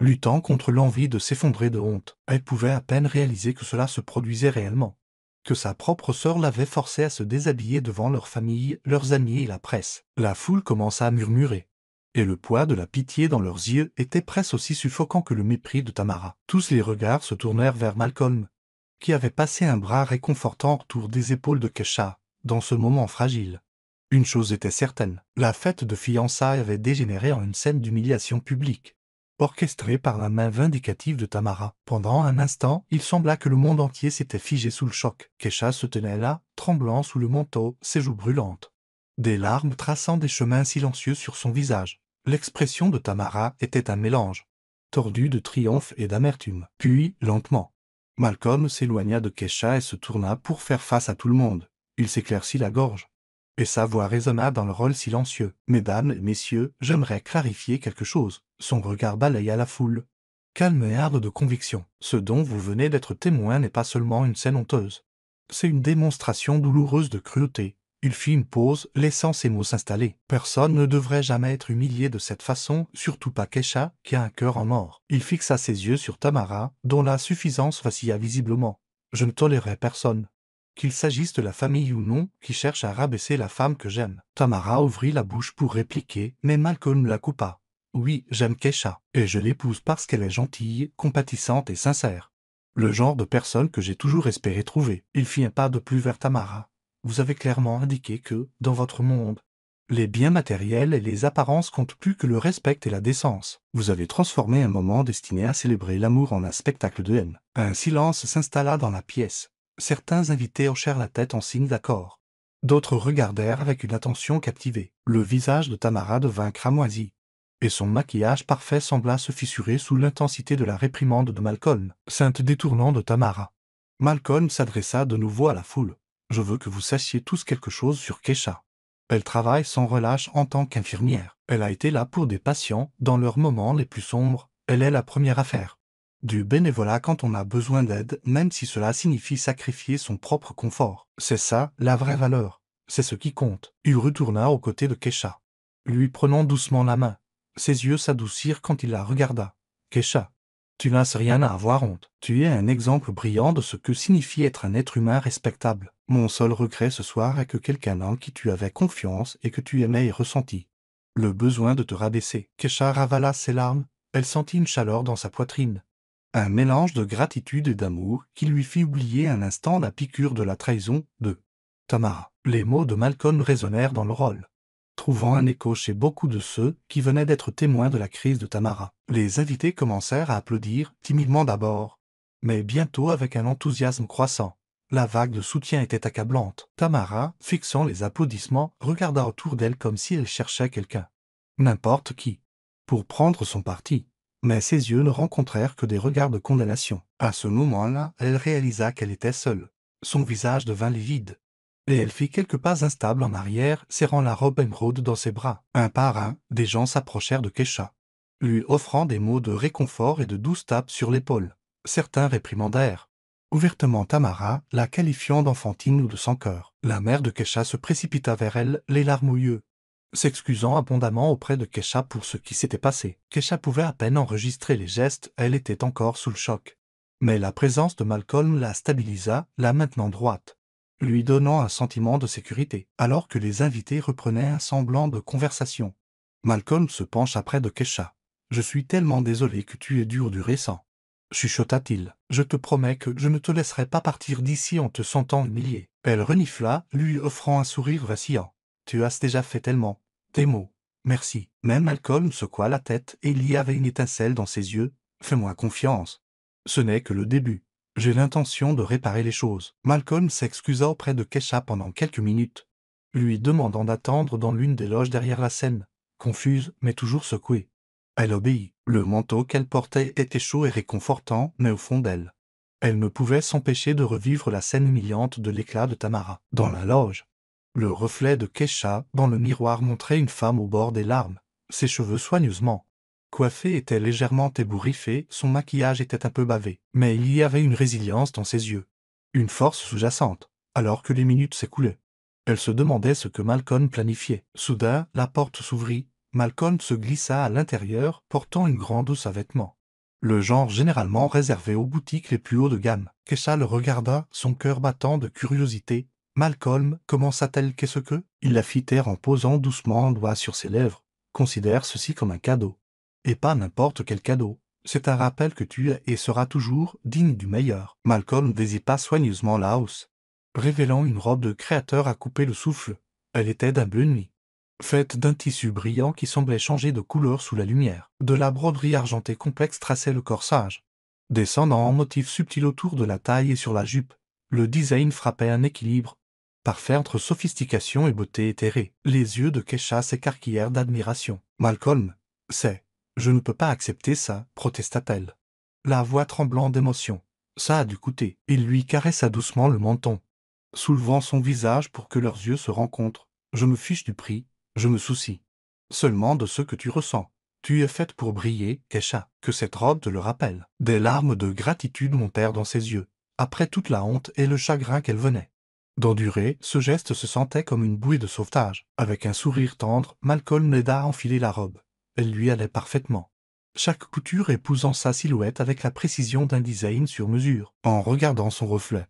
luttant contre l'envie de s'effondrer de honte. Elle pouvait à peine réaliser que cela se produisait réellement, que sa propre sœur l'avait forcée à se déshabiller devant leur famille, leurs amis et la presse. La foule commença à murmurer, et le poids de la pitié dans leurs yeux était presque aussi suffocant que le mépris de Tamara. Tous les regards se tournèrent vers Malcolm, qui avait passé un bras réconfortant autour des épaules de Kesha, dans ce moment fragile. Une chose était certaine, la fête de fiançailles avait dégénéré en une scène d'humiliation publique, orchestrée par la main vindicative de Tamara. Pendant un instant, il sembla que le monde entier s'était figé sous le choc. Kesha se tenait là, tremblant sous le manteau, ses joues brûlantes, des larmes traçant des chemins silencieux sur son visage. L'expression de Tamara était un mélange tordu de triomphe et d'amertume. Puis, lentement, Malcolm s'éloigna de Kesha et se tourna pour faire face à tout le monde. Il s'éclaircit la gorge, et sa voix résonna dans le rôle silencieux. « Mesdames et messieurs, j'aimerais clarifier quelque chose. » Son regard balaya la foule, calme et arde de conviction. « Ce dont vous venez d'être témoin n'est pas seulement une scène honteuse. C'est une démonstration douloureuse de cruauté. » Il fit une pause, laissant ses mots s'installer. « Personne ne devrait jamais être humilié de cette façon, surtout pas Kesha, qui a un cœur en or. » Il fixa ses yeux sur Tamara, dont la suffisance vacilla visiblement. « Je ne tolérerai personne, qu'il s'agisse de la famille ou non, qui cherche à rabaisser la femme que j'aime. » Tamara ouvrit la bouche pour répliquer, mais Malcolm la coupa. « Oui, j'aime Kesha, et je l'épouse parce qu'elle est gentille, compatissante et sincère. Le genre de personne que j'ai toujours espéré trouver. » Il fit un pas de plus vers Tamara. « Vous avez clairement indiqué que, dans votre monde, les biens matériels et les apparences comptent plus que le respect et la décence. Vous avez transformé un moment destiné à célébrer l'amour en un spectacle de haine. » Un silence s'installa dans la pièce. Certains invités hochèrent la tête en signe d'accord. D'autres regardèrent avec une attention captivée. Le visage de Tamara devint cramoisi, et son maquillage parfait sembla se fissurer sous l'intensité de la réprimande de Malcolm, sainte détournant de Tamara. Malcolm s'adressa de nouveau à la foule. « Je veux que vous sachiez tous quelque chose sur Kesha. Elle travaille sans relâche en tant qu'infirmière. Elle a été là pour des patients dans leurs moments les plus sombres. Elle est la première à faire Du bénévolat quand on a besoin d'aide, même si cela signifie sacrifier son propre confort. C'est ça, la vraie valeur. C'est ce qui compte. Il retourna aux côtés de Kesha, lui prenant doucement la main. Ses yeux s'adoucirent quand il la regarda. Kesha, tu n'as rien à avoir honte. Tu es un exemple brillant de ce que signifie être un être humain respectable. Mon seul regret ce soir est que quelqu'un en qui tu avais confiance et que tu aimais ait ressenti le besoin de te rabaisser. Kesha ravala ses larmes. Elle sentit une chaleur dans sa poitrine. Un mélange de gratitude et d'amour qui lui fit oublier un instant la piqûre de la trahison de Tamara. Les mots de Malcolm résonnèrent dans le rôle, trouvant un écho chez beaucoup de ceux qui venaient d'être témoins de la crise de Tamara. Les invités commencèrent à applaudir, timidement d'abord, mais bientôt avec un enthousiasme croissant. La vague de soutien était accablante. Tamara, fixant les applaudissements, regarda autour d'elle comme si elle cherchait quelqu'un. N'importe qui. Pour prendre son parti. Mais ses yeux ne rencontrèrent que des regards de condamnation. À ce moment-là, elle réalisa qu'elle était seule. Son visage devint livide. Et elle fit quelques pas instables en arrière, serrant la robe émeraude dans ses bras. Un par un, des gens s'approchèrent de Kesha, lui offrant des mots de réconfort et de douces tapes sur l'épaule. Certains réprimandèrent ouvertement Tamara, la qualifiant d'enfantine ou de sans cœur. La mère de Kesha se précipita vers elle, les larmes aux yeux, s'excusant abondamment auprès de Kesha pour ce qui s'était passé. Kesha pouvait à peine enregistrer les gestes, elle était encore sous le choc. Mais la présence de Malcolm la stabilisa, la maintenant droite, lui donnant un sentiment de sécurité, alors que les invités reprenaient un semblant de conversation. Malcolm se pencha près de Kesha. « Je suis tellement désolé que tu aies dû endurer ça, chuchota-t-il. Je te promets que je ne te laisserai pas partir d'ici en te sentant humilié. Elle renifla, lui offrant un sourire vacillant. Tu as déjà fait tellement. Tes mots. Merci. Même Malcolm secoua la tête et il y avait une étincelle dans ses yeux. Fais-moi confiance. Ce n'est que le début. J'ai l'intention de réparer les choses. Malcolm s'excusa auprès de Kesha pendant quelques minutes, lui demandant d'attendre dans l'une des loges derrière la scène, confuse mais toujours secouée. Elle obéit. Le manteau qu'elle portait était chaud et réconfortant, mais au fond d'elle, elle ne pouvait s'empêcher de revivre la scène humiliante de l'éclat de Tamara. Dans la loge, le reflet de Kesha dans le miroir montrait une femme au bord des larmes. Ses cheveux soigneusement coiffés étaient légèrement ébouriffés, son maquillage était un peu bavé, mais il y avait une résilience dans ses yeux, une force sous-jacente, alors que les minutes s'écoulaient. Elle se demandait ce que Malcolm planifiait. Soudain, la porte s'ouvrit. Malcolm se glissa à l'intérieur, portant une grande housse à vêtements, le genre généralement réservé aux boutiques les plus hauts de gamme. Kesha le regarda, son cœur battant de curiosité. Malcolm, commença-t-elle qu'est-ce que? Il la fit taire en posant doucement un doigt sur ses lèvres. Considère ceci comme un cadeau. Et pas n'importe quel cadeau. C'est un rappel que tu es et seras toujours digne du meilleur. Malcolm désipa soigneusement la housse, révélant une robe de créateur à couper le souffle. Elle était d'un bleu nuit, faite d'un tissu brillant qui semblait changer de couleur sous la lumière. De la broderie argentée complexe traçait le corsage, descendant en motifs subtils autour de la taille et sur la jupe. Le design frappait un équilibre parfait entre sophistication et beauté éthérée. Les yeux de Kesha s'écarquillèrent d'admiration. « Malcolm, je ne peux pas accepter ça, protesta-t-elle, la voix tremblant d'émotion. Ça a dû coûter. Il lui caressa doucement le menton, soulevant son visage pour que leurs yeux se rencontrent. Je me fiche du prix, je me soucie seulement de ce que tu ressens. Tu es faite pour briller, Kesha. Que cette robe te le rappelle. Des larmes de gratitude montèrent dans ses yeux, après toute la honte et le chagrin qu'elle venait d'endurer. Ce geste se sentait comme une bouée de sauvetage. Avec un sourire tendre, Malcolm l'aida à enfiler la robe. Elle lui allait parfaitement, chaque couture épousant sa silhouette avec la précision d'un design sur mesure. En regardant son reflet,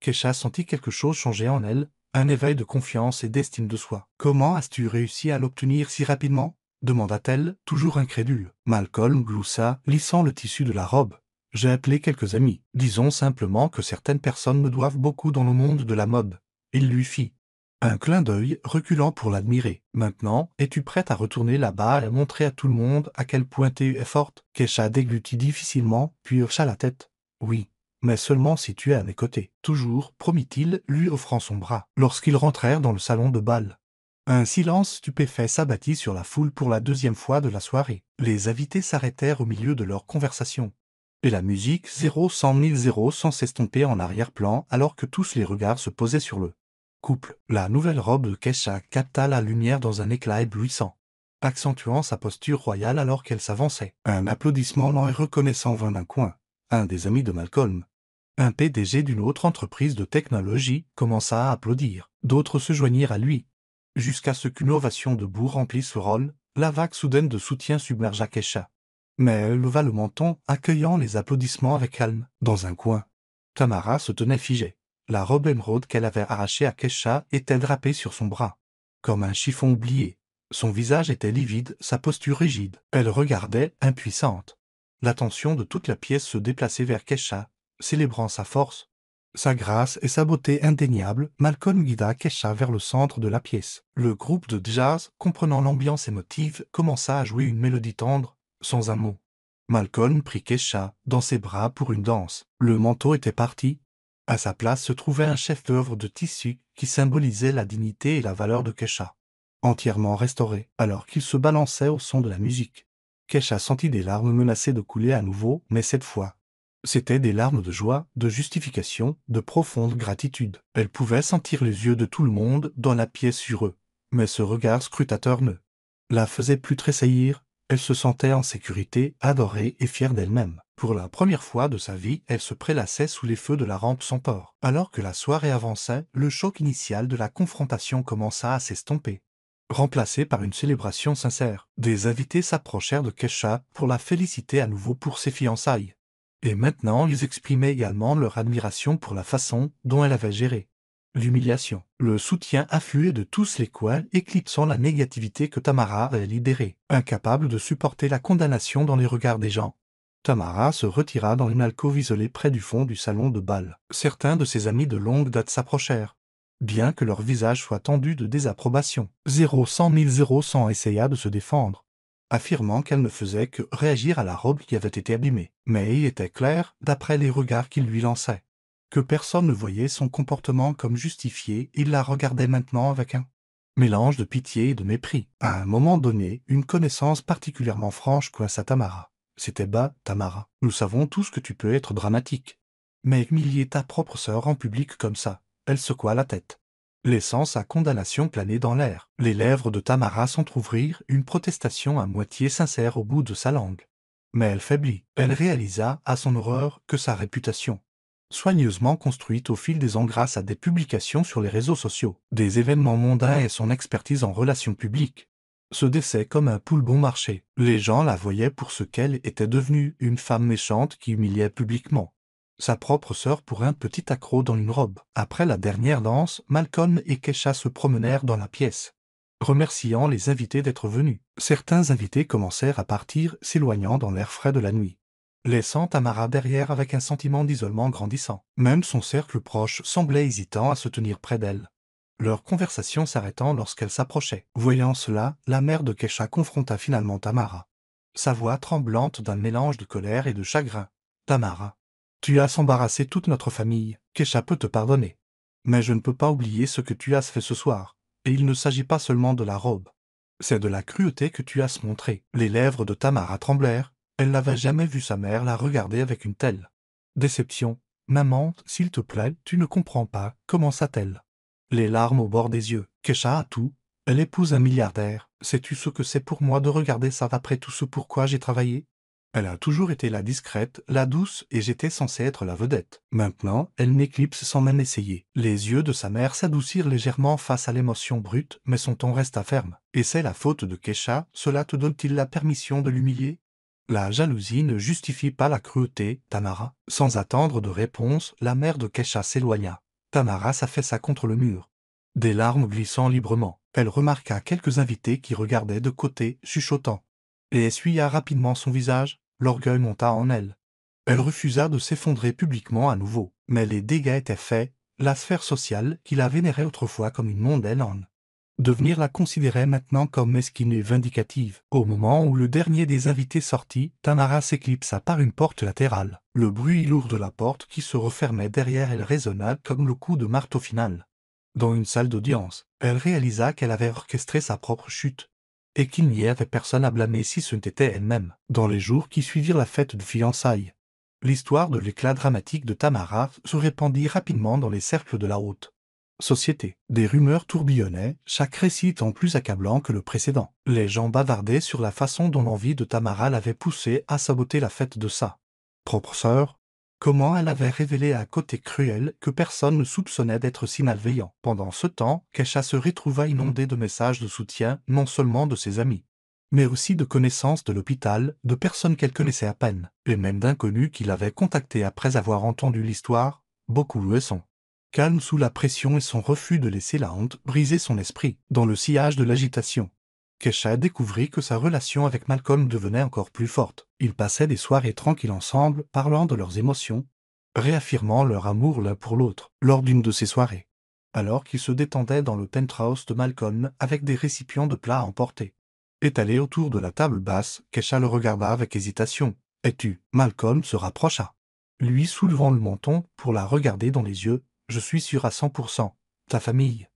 Kesha sentit quelque chose changer en elle, un éveil de confiance et d'estime de soi. « Comment as-tu réussi à l'obtenir si rapidement ?» demanda-t-elle, toujours incrédule. Malcolm gloussa, lissant le tissu de la robe. « J'ai appelé quelques amis. Disons simplement que certaines personnes me doivent beaucoup dans le monde de la mode. » Il lui fit un clin d'œil, reculant pour l'admirer. « Maintenant, es-tu prête à retourner là-bas et à montrer à tout le monde à quel point tu es forte ?» Kesha déglutit difficilement, puis hocha la tête. « Oui. Mais seulement si tu es à mes côtés. » Toujours, promit-il, lui offrant son bras. Lorsqu'ils rentrèrent dans le salon de bal, un silence stupéfait s'abattit sur la foule pour la deuxième fois de la soirée. Les invités s'arrêtèrent au milieu de leur conversation, et la musique 0-100 000 s'estompait en arrière-plan alors que tous les regards se posaient sur le couple. La nouvelle robe de Kesha capta la lumière dans un éclat éblouissant, accentuant sa posture royale alors qu'elle s'avançait. Un applaudissement lent et reconnaissant vint d'un coin. un des amis de Malcolm. Un PDG d'une autre entreprise de technologie commença à applaudir. D'autres se joignirent à lui. Jusqu'à ce qu'une ovation debout remplisse le rôle, la vague soudaine de soutien submergea Kesha. Mais elle leva le menton, accueillant les applaudissements avec calme. Dans un coin, Tamara se tenait figée. La robe émeraude qu'elle avait arrachée à Kesha était drapée sur son bras, comme un chiffon oublié. Son visage était livide, sa posture rigide. Elle regardait, impuissante. L'attention de toute la pièce se déplaçait vers Kesha, célébrant sa force, sa grâce et sa beauté indéniable. Malcolm guida Kesha vers le centre de la pièce. Le groupe de jazz, comprenant l'ambiance émotive, commença à jouer une mélodie tendre, sans un mot. Malcolm prit Kesha dans ses bras pour une danse. Le manteau était parti. À sa place se trouvait un chef-d'œuvre de tissu qui symbolisait la dignité et la valeur de Kesha, entièrement restauré, alors qu'il se balançait au son de la musique. Kesha sentit des larmes menacées de couler à nouveau, mais cette fois, c'étaient des larmes de joie, de justification, de profonde gratitude. Elle pouvait sentir les yeux de tout le monde dans la pièce sur eux, mais ce regard scrutateur ne la faisait plus tressaillir. Elle se sentait en sécurité, adorée et fière d'elle-même. Pour la première fois de sa vie, elle se prélassait sous les feux de la rampe sans port. Alors que la soirée avançait, le choc initial de la confrontation commença à s'estomper, remplacé par une célébration sincère. Des invités s'approchèrent de Kesha pour la féliciter à nouveau pour ses fiançailles. Et maintenant ils exprimaient également leur admiration pour la façon dont elle avait géré l'humiliation. Le soutien affluait de tous les coins, éclipsant la négativité que Tamara avait libérée. Incapable de supporter la condamnation dans les regards des gens, Tamara se retira dans une alcôve isolée près du fond du salon de bal. Certains de ses amis de longue date s'approchèrent, bien que leur visage soit tendu de désapprobation. 0 essaya de se défendre, affirmant qu'elle ne faisait que réagir à la robe qui avait été abîmée. Mais il était clair, d'après les regards qu'il lui lançait, que personne ne voyait son comportement comme justifié. Il la regardait maintenant avec un mélange de pitié et de mépris. À un moment donné, une connaissance particulièrement franche coinça Tamara. C'était bas, Tamara. Nous savons tous que tu peux être dramatique. Mais humilier ta propre sœur en public comme ça. Elle secoua la tête, laissant sa condamnation planer dans l'air. Les lèvres de Tamara s'entr'ouvrirent, une protestation à moitié sincère au bout de sa langue. Mais elle faiblit. Elle réalisa, à son horreur, que sa réputation, soigneusement construite au fil des ans grâce à des publications sur les réseaux sociaux, des événements mondains et son expertise en relations publiques, se dessinait comme un poule bon marché. Les gens la voyaient pour ce qu'elle était devenue, une femme méchante qui humiliait publiquement sa propre sœur pour un petit accroc dans une robe. Après la dernière danse, Malcolm et Kesha se promenèrent dans la pièce, remerciant les invités d'être venus. Certains invités commencèrent à partir, s'éloignant dans l'air frais de la nuit, laissant Tamara derrière avec un sentiment d'isolement grandissant. Même son cercle proche semblait hésitant à se tenir près d'elle, leur conversation s'arrêtant lorsqu'elle s'approchait. Voyant cela, la mère de Kesha confronta finalement Tamara, sa voix tremblante d'un mélange de colère et de chagrin. « Tamara, tu as embarrassé toute notre famille. Kesha peut te pardonner, mais je ne peux pas oublier ce que tu as fait ce soir. Et il ne s'agit pas seulement de la robe. C'est de la cruauté que tu as montrée. » Les lèvres de Tamara tremblèrent. Elle n'avait jamais vu sa mère la regarder avec une telle déception. « Maman, s'il te plaît, tu ne comprends pas, commença-t-elle, les larmes au bord des yeux. Kesha a tout. Elle épouse un milliardaire. Sais-tu ce que c'est pour moi de regarder ça après tout ce pourquoi j'ai travaillé? Elle a toujours été la discrète, la douce, et j'étais censé être la vedette. Maintenant, elle m'éclipse sans même essayer. Les yeux de sa mère s'adoucirent légèrement face à l'émotion brute, mais son ton resta ferme. Et c'est la faute de Kesha, cela te donne-t-il la permission de l'humilier? La jalousie ne justifie pas la cruauté, Tamara. Sans attendre de réponse, la mère de Kesha s'éloigna. Tamara s'affaissa contre le mur, des larmes glissant librement. Elle remarqua quelques invités qui regardaient de côté, chuchotant, et essuya rapidement son visage. L'orgueil monta en elle. Elle refusa de s'effondrer publiquement à nouveau. Mais les dégâts étaient faits. La sphère sociale, qui la vénérait autrefois comme une mondaine en devenir, la considérait maintenant comme mesquine et vindicative. Au moment où le dernier des invités sortit, Tamara s'éclipsa par une porte latérale. Le bruit lourd de la porte qui se refermait derrière elle résonna comme le coup de marteau final. Dans une salle d'audience, elle réalisa qu'elle avait orchestré sa propre chute, et qu'il n'y avait personne à blâmer si ce n'était elle-même. Dans les jours qui suivirent la fête de fiançailles, l'histoire de l'éclat dramatique de Tamara se répandit rapidement dans les cercles de la haute société. Des rumeurs tourbillonnaient, chaque récit étant plus accablant que le précédent. Les gens bavardaient sur la façon dont l'envie de Tamara l'avait poussée à saboter la fête de sa propre sœur, Comment elle avait révélé un côté cruel que personne ne soupçonnait d'être si malveillant. Pendant ce temps, Kesha se retrouva inondée de messages de soutien non seulement de ses amis, mais aussi de connaissances de l'hôpital, de personnes qu'elle connaissait à peine, et même d'inconnus qui l'avaient contactée après avoir entendu l'histoire. Beaucoup le sont. Calme sous la pression et son refus de laisser la honte briser son esprit. Dans le sillage de l'agitation, Kesha découvrit que sa relation avec Malcolm devenait encore plus forte. Ils passaient des soirées tranquilles ensemble, parlant de leurs émotions, réaffirmant leur amour l'un pour l'autre. Lors d'une de ces soirées, alors qu'ils se détendaient dans le penthouse de Malcolm avec des récipients de plats à emporter, étalés autour de la table basse, Kesha le regarda avec hésitation. « Es-tu » Malcolm se rapprocha, lui soulevant le menton pour la regarder dans les yeux. « Je suis sûr à 100%. Ta famille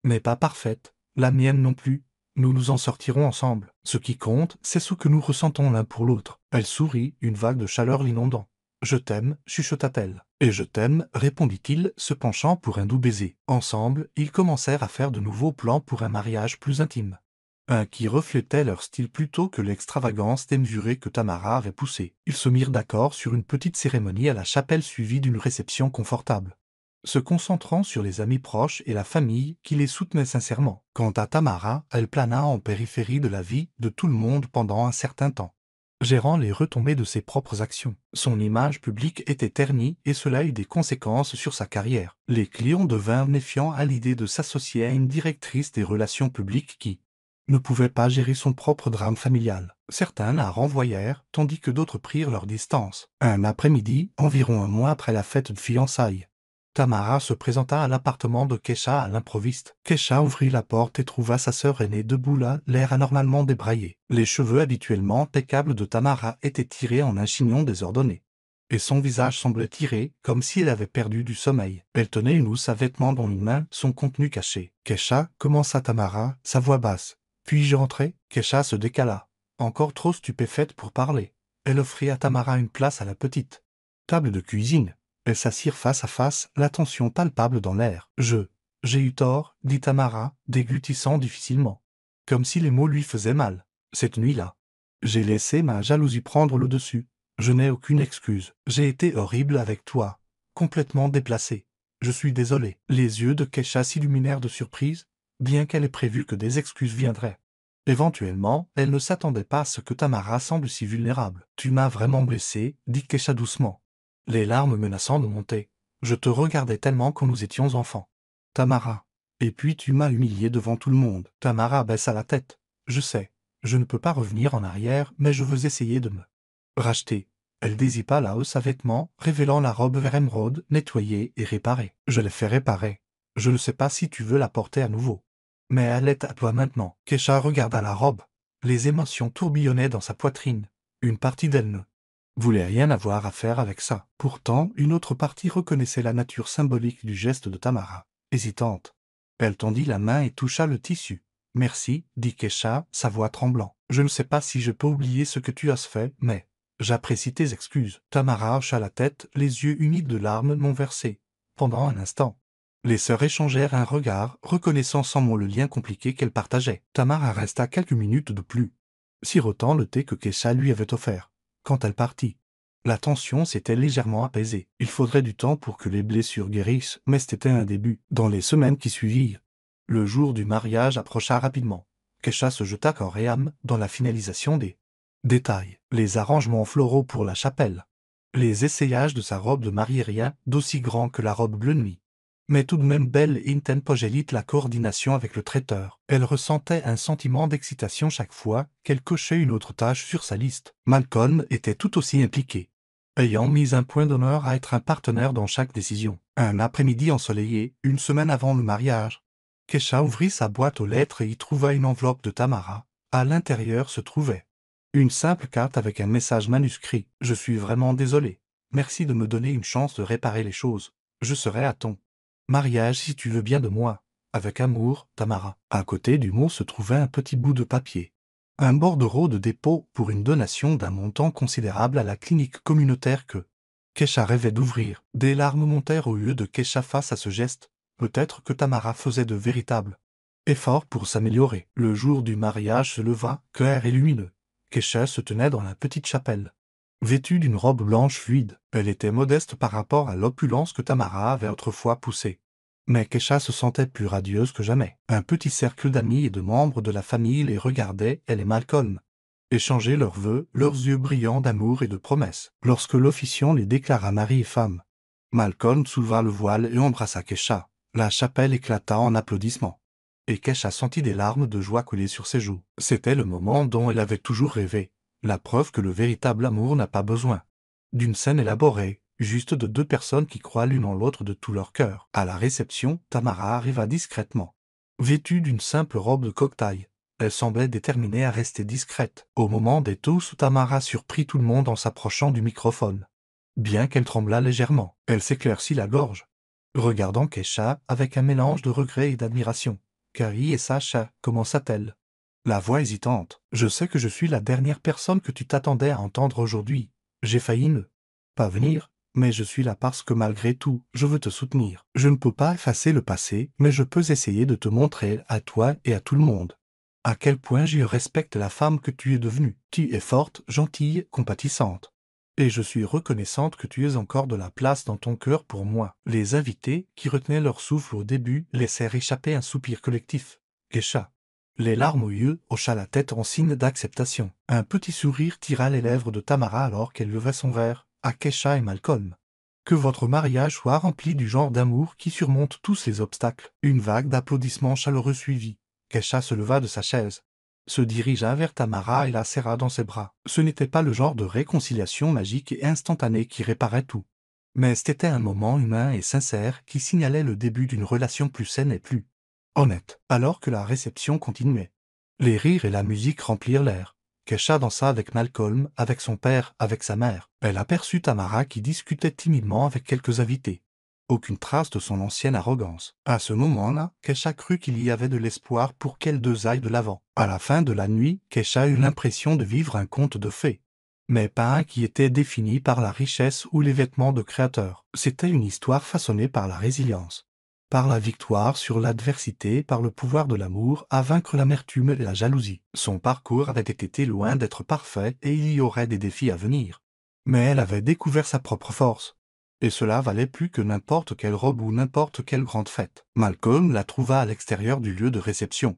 n'est pas parfaite, la mienne non plus. Nous nous en sortirons ensemble. Ce qui compte, c'est ce que nous ressentons l'un pour l'autre. » Elle sourit, une vague de chaleur l'inondant. « Je t'aime, chuchota-t-elle. »« Et je t'aime, répondit-il, se penchant pour un doux baiser. » Ensemble, ils commencèrent à faire de nouveaux plans pour un mariage plus intime. Un qui reflétait leur style plutôt que l'extravagance démesurée que Tamara avait poussée. Ils se mirent d'accord sur une petite cérémonie à la chapelle suivie d'une réception confortable, se concentrant sur les amis proches et la famille qui les soutenaient sincèrement. Quant à Tamara, elle plana en périphérie de la vie de tout le monde pendant un certain temps, gérant les retombées de ses propres actions. Son image publique était ternie et cela eut des conséquences sur sa carrière. Les clients devinrent méfiants à l'idée de s'associer à une directrice des relations publiques qui ne pouvait pas gérer son propre drame familial. Certains la renvoyèrent, tandis que d'autres prirent leur distance. Un après-midi, environ un mois après la fête de fiançailles, Tamara se présenta à l'appartement de Kesha à l'improviste. Kesha ouvrit la porte et trouva sa sœur aînée debout là, l'air anormalement débraillé. Les cheveux habituellement impeccables de Tamara étaient tirés en un chignon désordonné, et son visage semblait tiré, comme si elle avait perdu du sommeil. Elle tenait une housse à vêtements dans une main, son contenu caché. « Kesha » commença Tamara, sa voix basse. « Puis-je entrer ?» Kesha se décala, encore trop stupéfaite pour parler. Elle offrit à Tamara une place à la petite table de cuisine. Elles s'assirent face à face, la tension palpable dans l'air. « J'ai eu tort, » dit Tamara, déglutissant difficilement, comme si les mots lui faisaient mal. « Cette nuit-là, j'ai laissé ma jalousie prendre le dessus. Je n'ai aucune excuse. J'ai été horrible avec toi, complètement déplacé. Je suis désolé. » Les yeux de Kesha s'illuminèrent de surprise, bien qu'elle ait prévu que des excuses viendraient. Éventuellement, elle ne s'attendait pas à ce que Tamara semble si vulnérable. « Tu m'as vraiment blessé, » dit Kesha doucement, les larmes menaçant de monter. « Je te regardais tellement quand nous étions enfants. Tamara. Et puis tu m'as humilié devant tout le monde. » Tamara baissa la tête. « Je sais, je ne peux pas revenir en arrière, mais je veux essayer de me racheter. » Elle dézippa la housse à vêtements, révélant la robe vert émeraude, nettoyée et réparée. « Je l'ai fait réparer. Je ne sais pas si tu veux la porter à nouveau. Mais elle est à toi maintenant. » Kesha regarda la robe. Les émotions tourbillonnaient dans sa poitrine. Une partie d'elle ne voulait rien avoir à faire avec ça. Pourtant, une autre partie reconnaissait la nature symbolique du geste de Tamara. Hésitante, elle tendit la main et toucha le tissu. « Merci, » dit Kesha, sa voix tremblant. « Je ne sais pas si je peux oublier ce que tu as fait, mais j'apprécie tes excuses. » Tamara hocha la tête, les yeux humides de larmes non versées. Pendant un instant, les sœurs échangèrent un regard, reconnaissant sans mots le lien compliqué qu'elles partageaient. Tamara resta quelques minutes de plus, sirotant le thé que Kesha lui avait offert. Quand elle partit, la tension s'était légèrement apaisée. Il faudrait du temps pour que les blessures guérissent, mais c'était un début. Dans les semaines qui suivirent, le jour du mariage approcha rapidement. Kesha se jeta corps et âme dans la finalisation des détails. Les arrangements floraux pour la chapelle, les essayages de sa robe de mariée, rien d'aussi grand que la robe bleue nuit, mais tout de même belle et intempogélite la coordination avec le traiteur. Elle ressentait un sentiment d'excitation chaque fois qu'elle cochait une autre tâche sur sa liste. Malcolm était tout aussi impliqué, ayant mis un point d'honneur à être un partenaire dans chaque décision. Un après-midi ensoleillé, une semaine avant le mariage, Kesha ouvrit sa boîte aux lettres et y trouva une enveloppe de Tamara. À l'intérieur se trouvait une simple carte avec un message manuscrit. « Je suis vraiment désolé. Merci de me donner une chance de réparer les choses. Je serai à ton mariage si tu veux bien de moi. Avec amour, Tamara. » À côté du mot se trouvait un petit bout de papier. Un bordereau de dépôt pour une donation d'un montant considérable à la clinique communautaire que Kesha rêvait d'ouvrir. Des larmes montèrent aux yeux de Kesha face à ce geste. Peut-être que Tamara faisait de véritables efforts pour s'améliorer. Le jour du mariage se leva, clair et lumineux. Kesha se tenait dans la petite chapelle, Vêtue d'une robe blanche fluide, elle était modeste par rapport à l'opulence que Tamara avait autrefois poussée. Mais Kesha se sentait plus radieuse que jamais. Un petit cercle d'amis et de membres de la famille les regardait, elle et Malcolm. Échanger leurs vœux, leurs yeux brillants d'amour et de promesses, lorsque l'officiant les déclara mari et femme. Malcolm souleva le voile et embrassa Kesha. La chapelle éclata en applaudissements. Et Kesha sentit des larmes de joie couler sur ses joues. C'était le moment dont elle avait toujours rêvé. La preuve que le véritable amour n'a pas besoin d'une scène élaborée, juste de deux personnes qui croient l'une en l'autre de tout leur cœur. À la réception, Tamara arriva discrètement. Vêtue d'une simple robe de cocktail, elle semblait déterminée à rester discrète. Au moment des toasts, Tamara surprit tout le monde en s'approchant du microphone. Bien qu'elle tremblât légèrement, elle s'éclaircit la gorge, regardant Kesha avec un mélange de regret et d'admiration. « Carrie et Sacha, commença-t-elle. La voix hésitante. « Je sais que je suis la dernière personne que tu t'attendais à entendre aujourd'hui. J'ai failli ne pas venir, mais je suis là parce que malgré tout, je veux te soutenir. Je ne peux pas effacer le passé, mais je peux essayer de te montrer, à toi et à tout le monde, à quel point je respecte la femme que tu es devenue. Tu es forte, gentille, compatissante. Et je suis reconnaissante que tu aies encore de la place dans ton cœur pour moi. » Les invités, qui retenaient leur souffle au début, laissèrent échapper un soupir collectif. Kesha, les larmes aux yeux, hocha la tête en signe d'acceptation. Un petit sourire tira les lèvres de Tamara alors qu'elle levait son verre, à Kesha et Malcolm. « Que votre mariage soit rempli du genre d'amour qui surmonte tous les obstacles. » Une vague d'applaudissements chaleureux suivit. Kesha se leva de sa chaise, se dirigea vers Tamara et la serra dans ses bras. Ce n'était pas le genre de réconciliation magique et instantanée qui réparait tout. Mais c'était un moment humain et sincère qui signalait le début d'une relation plus saine et plus honnête. Alors que la réception continuait, les rires et la musique remplirent l'air. Kesha dansa avec Malcolm, avec son père, avec sa mère. Elle aperçut Tamara qui discutait timidement avec quelques invités. Aucune trace de son ancienne arrogance. À ce moment-là, Kesha crut qu'il y avait de l'espoir pour qu'elles deux aillent de l'avant. À la fin de la nuit, Kesha eut l'impression de vivre un conte de fées. Mais pas un qui était défini par la richesse ou les vêtements de créateurs. C'était une histoire façonnée par la résilience, par la victoire sur l'adversité, par le pouvoir de l'amour à vaincre l'amertume et la jalousie. Son parcours avait été loin d'être parfait et il y aurait des défis à venir. Mais elle avait découvert sa propre force. Et cela valait plus que n'importe quelle robe ou n'importe quelle grande fête. Malcolm la trouva à l'extérieur du lieu de réception.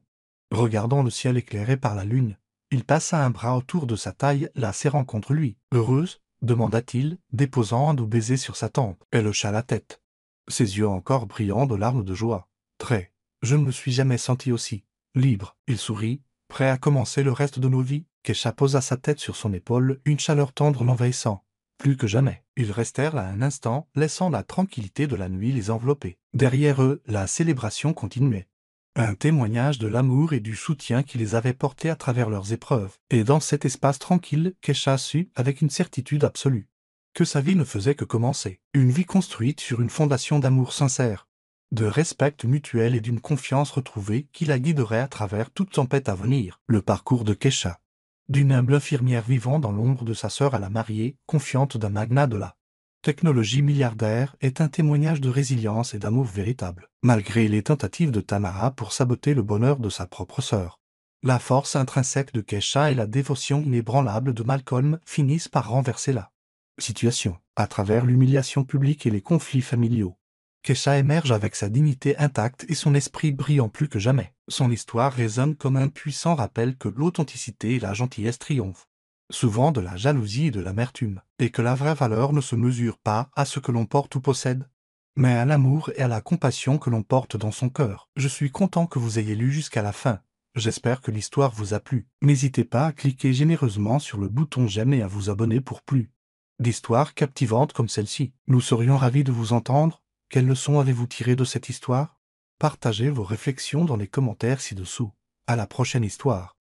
Regardant le ciel éclairé par la lune, il passa un bras autour de sa taille, la serrant contre lui. « Heureuse ?» demanda-t-il, déposant un doux baiser sur sa tempe. Elle hocha la tête, ses yeux encore brillants de larmes de joie. « Très. Je ne me suis jamais senti aussi libre. » Il sourit, prêt à commencer le reste de nos vies. Kesha posa sa tête sur son épaule, une chaleur tendre l'envahissant. Plus que jamais. Ils restèrent là un instant, laissant la tranquillité de la nuit les envelopper. Derrière eux, la célébration continuait. Un témoignage de l'amour et du soutien qui les avait portés à travers leurs épreuves. Et dans cet espace tranquille, Kesha sut, avec une certitude absolue, que sa vie ne faisait que commencer. Une vie construite sur une fondation d'amour sincère, de respect mutuel et d'une confiance retrouvée qui la guiderait à travers toute tempête à venir. Le parcours de Kesha, d'une humble infirmière vivant dans l'ombre de sa sœur à la mariée, confiante d'un magnat de la technologie milliardaire, est un témoignage de résilience et d'amour véritable. Malgré les tentatives de Tamara pour saboter le bonheur de sa propre sœur, la force intrinsèque de Kesha et la dévotion inébranlable de Malcolm finissent par renverser la situation. À travers l'humiliation publique et les conflits familiaux, Kesha émerge avec sa dignité intacte et son esprit brillant plus que jamais. Son histoire résonne comme un puissant rappel que l'authenticité et la gentillesse triomphent souvent de la jalousie et de l'amertume, et que la vraie valeur ne se mesure pas à ce que l'on porte ou possède, mais à l'amour et à la compassion que l'on porte dans son cœur. Je suis content que vous ayez lu jusqu'à la fin. J'espère que l'histoire vous a plu. N'hésitez pas à cliquer généreusement sur le bouton j'aime et à vous abonner pour plus d'histoires captivantes comme celle-ci. Nous serions ravis de vous entendre. Quelles leçons avez-vous tirées de cette histoire? Partagez vos réflexions dans les commentaires ci-dessous. À la prochaine histoire.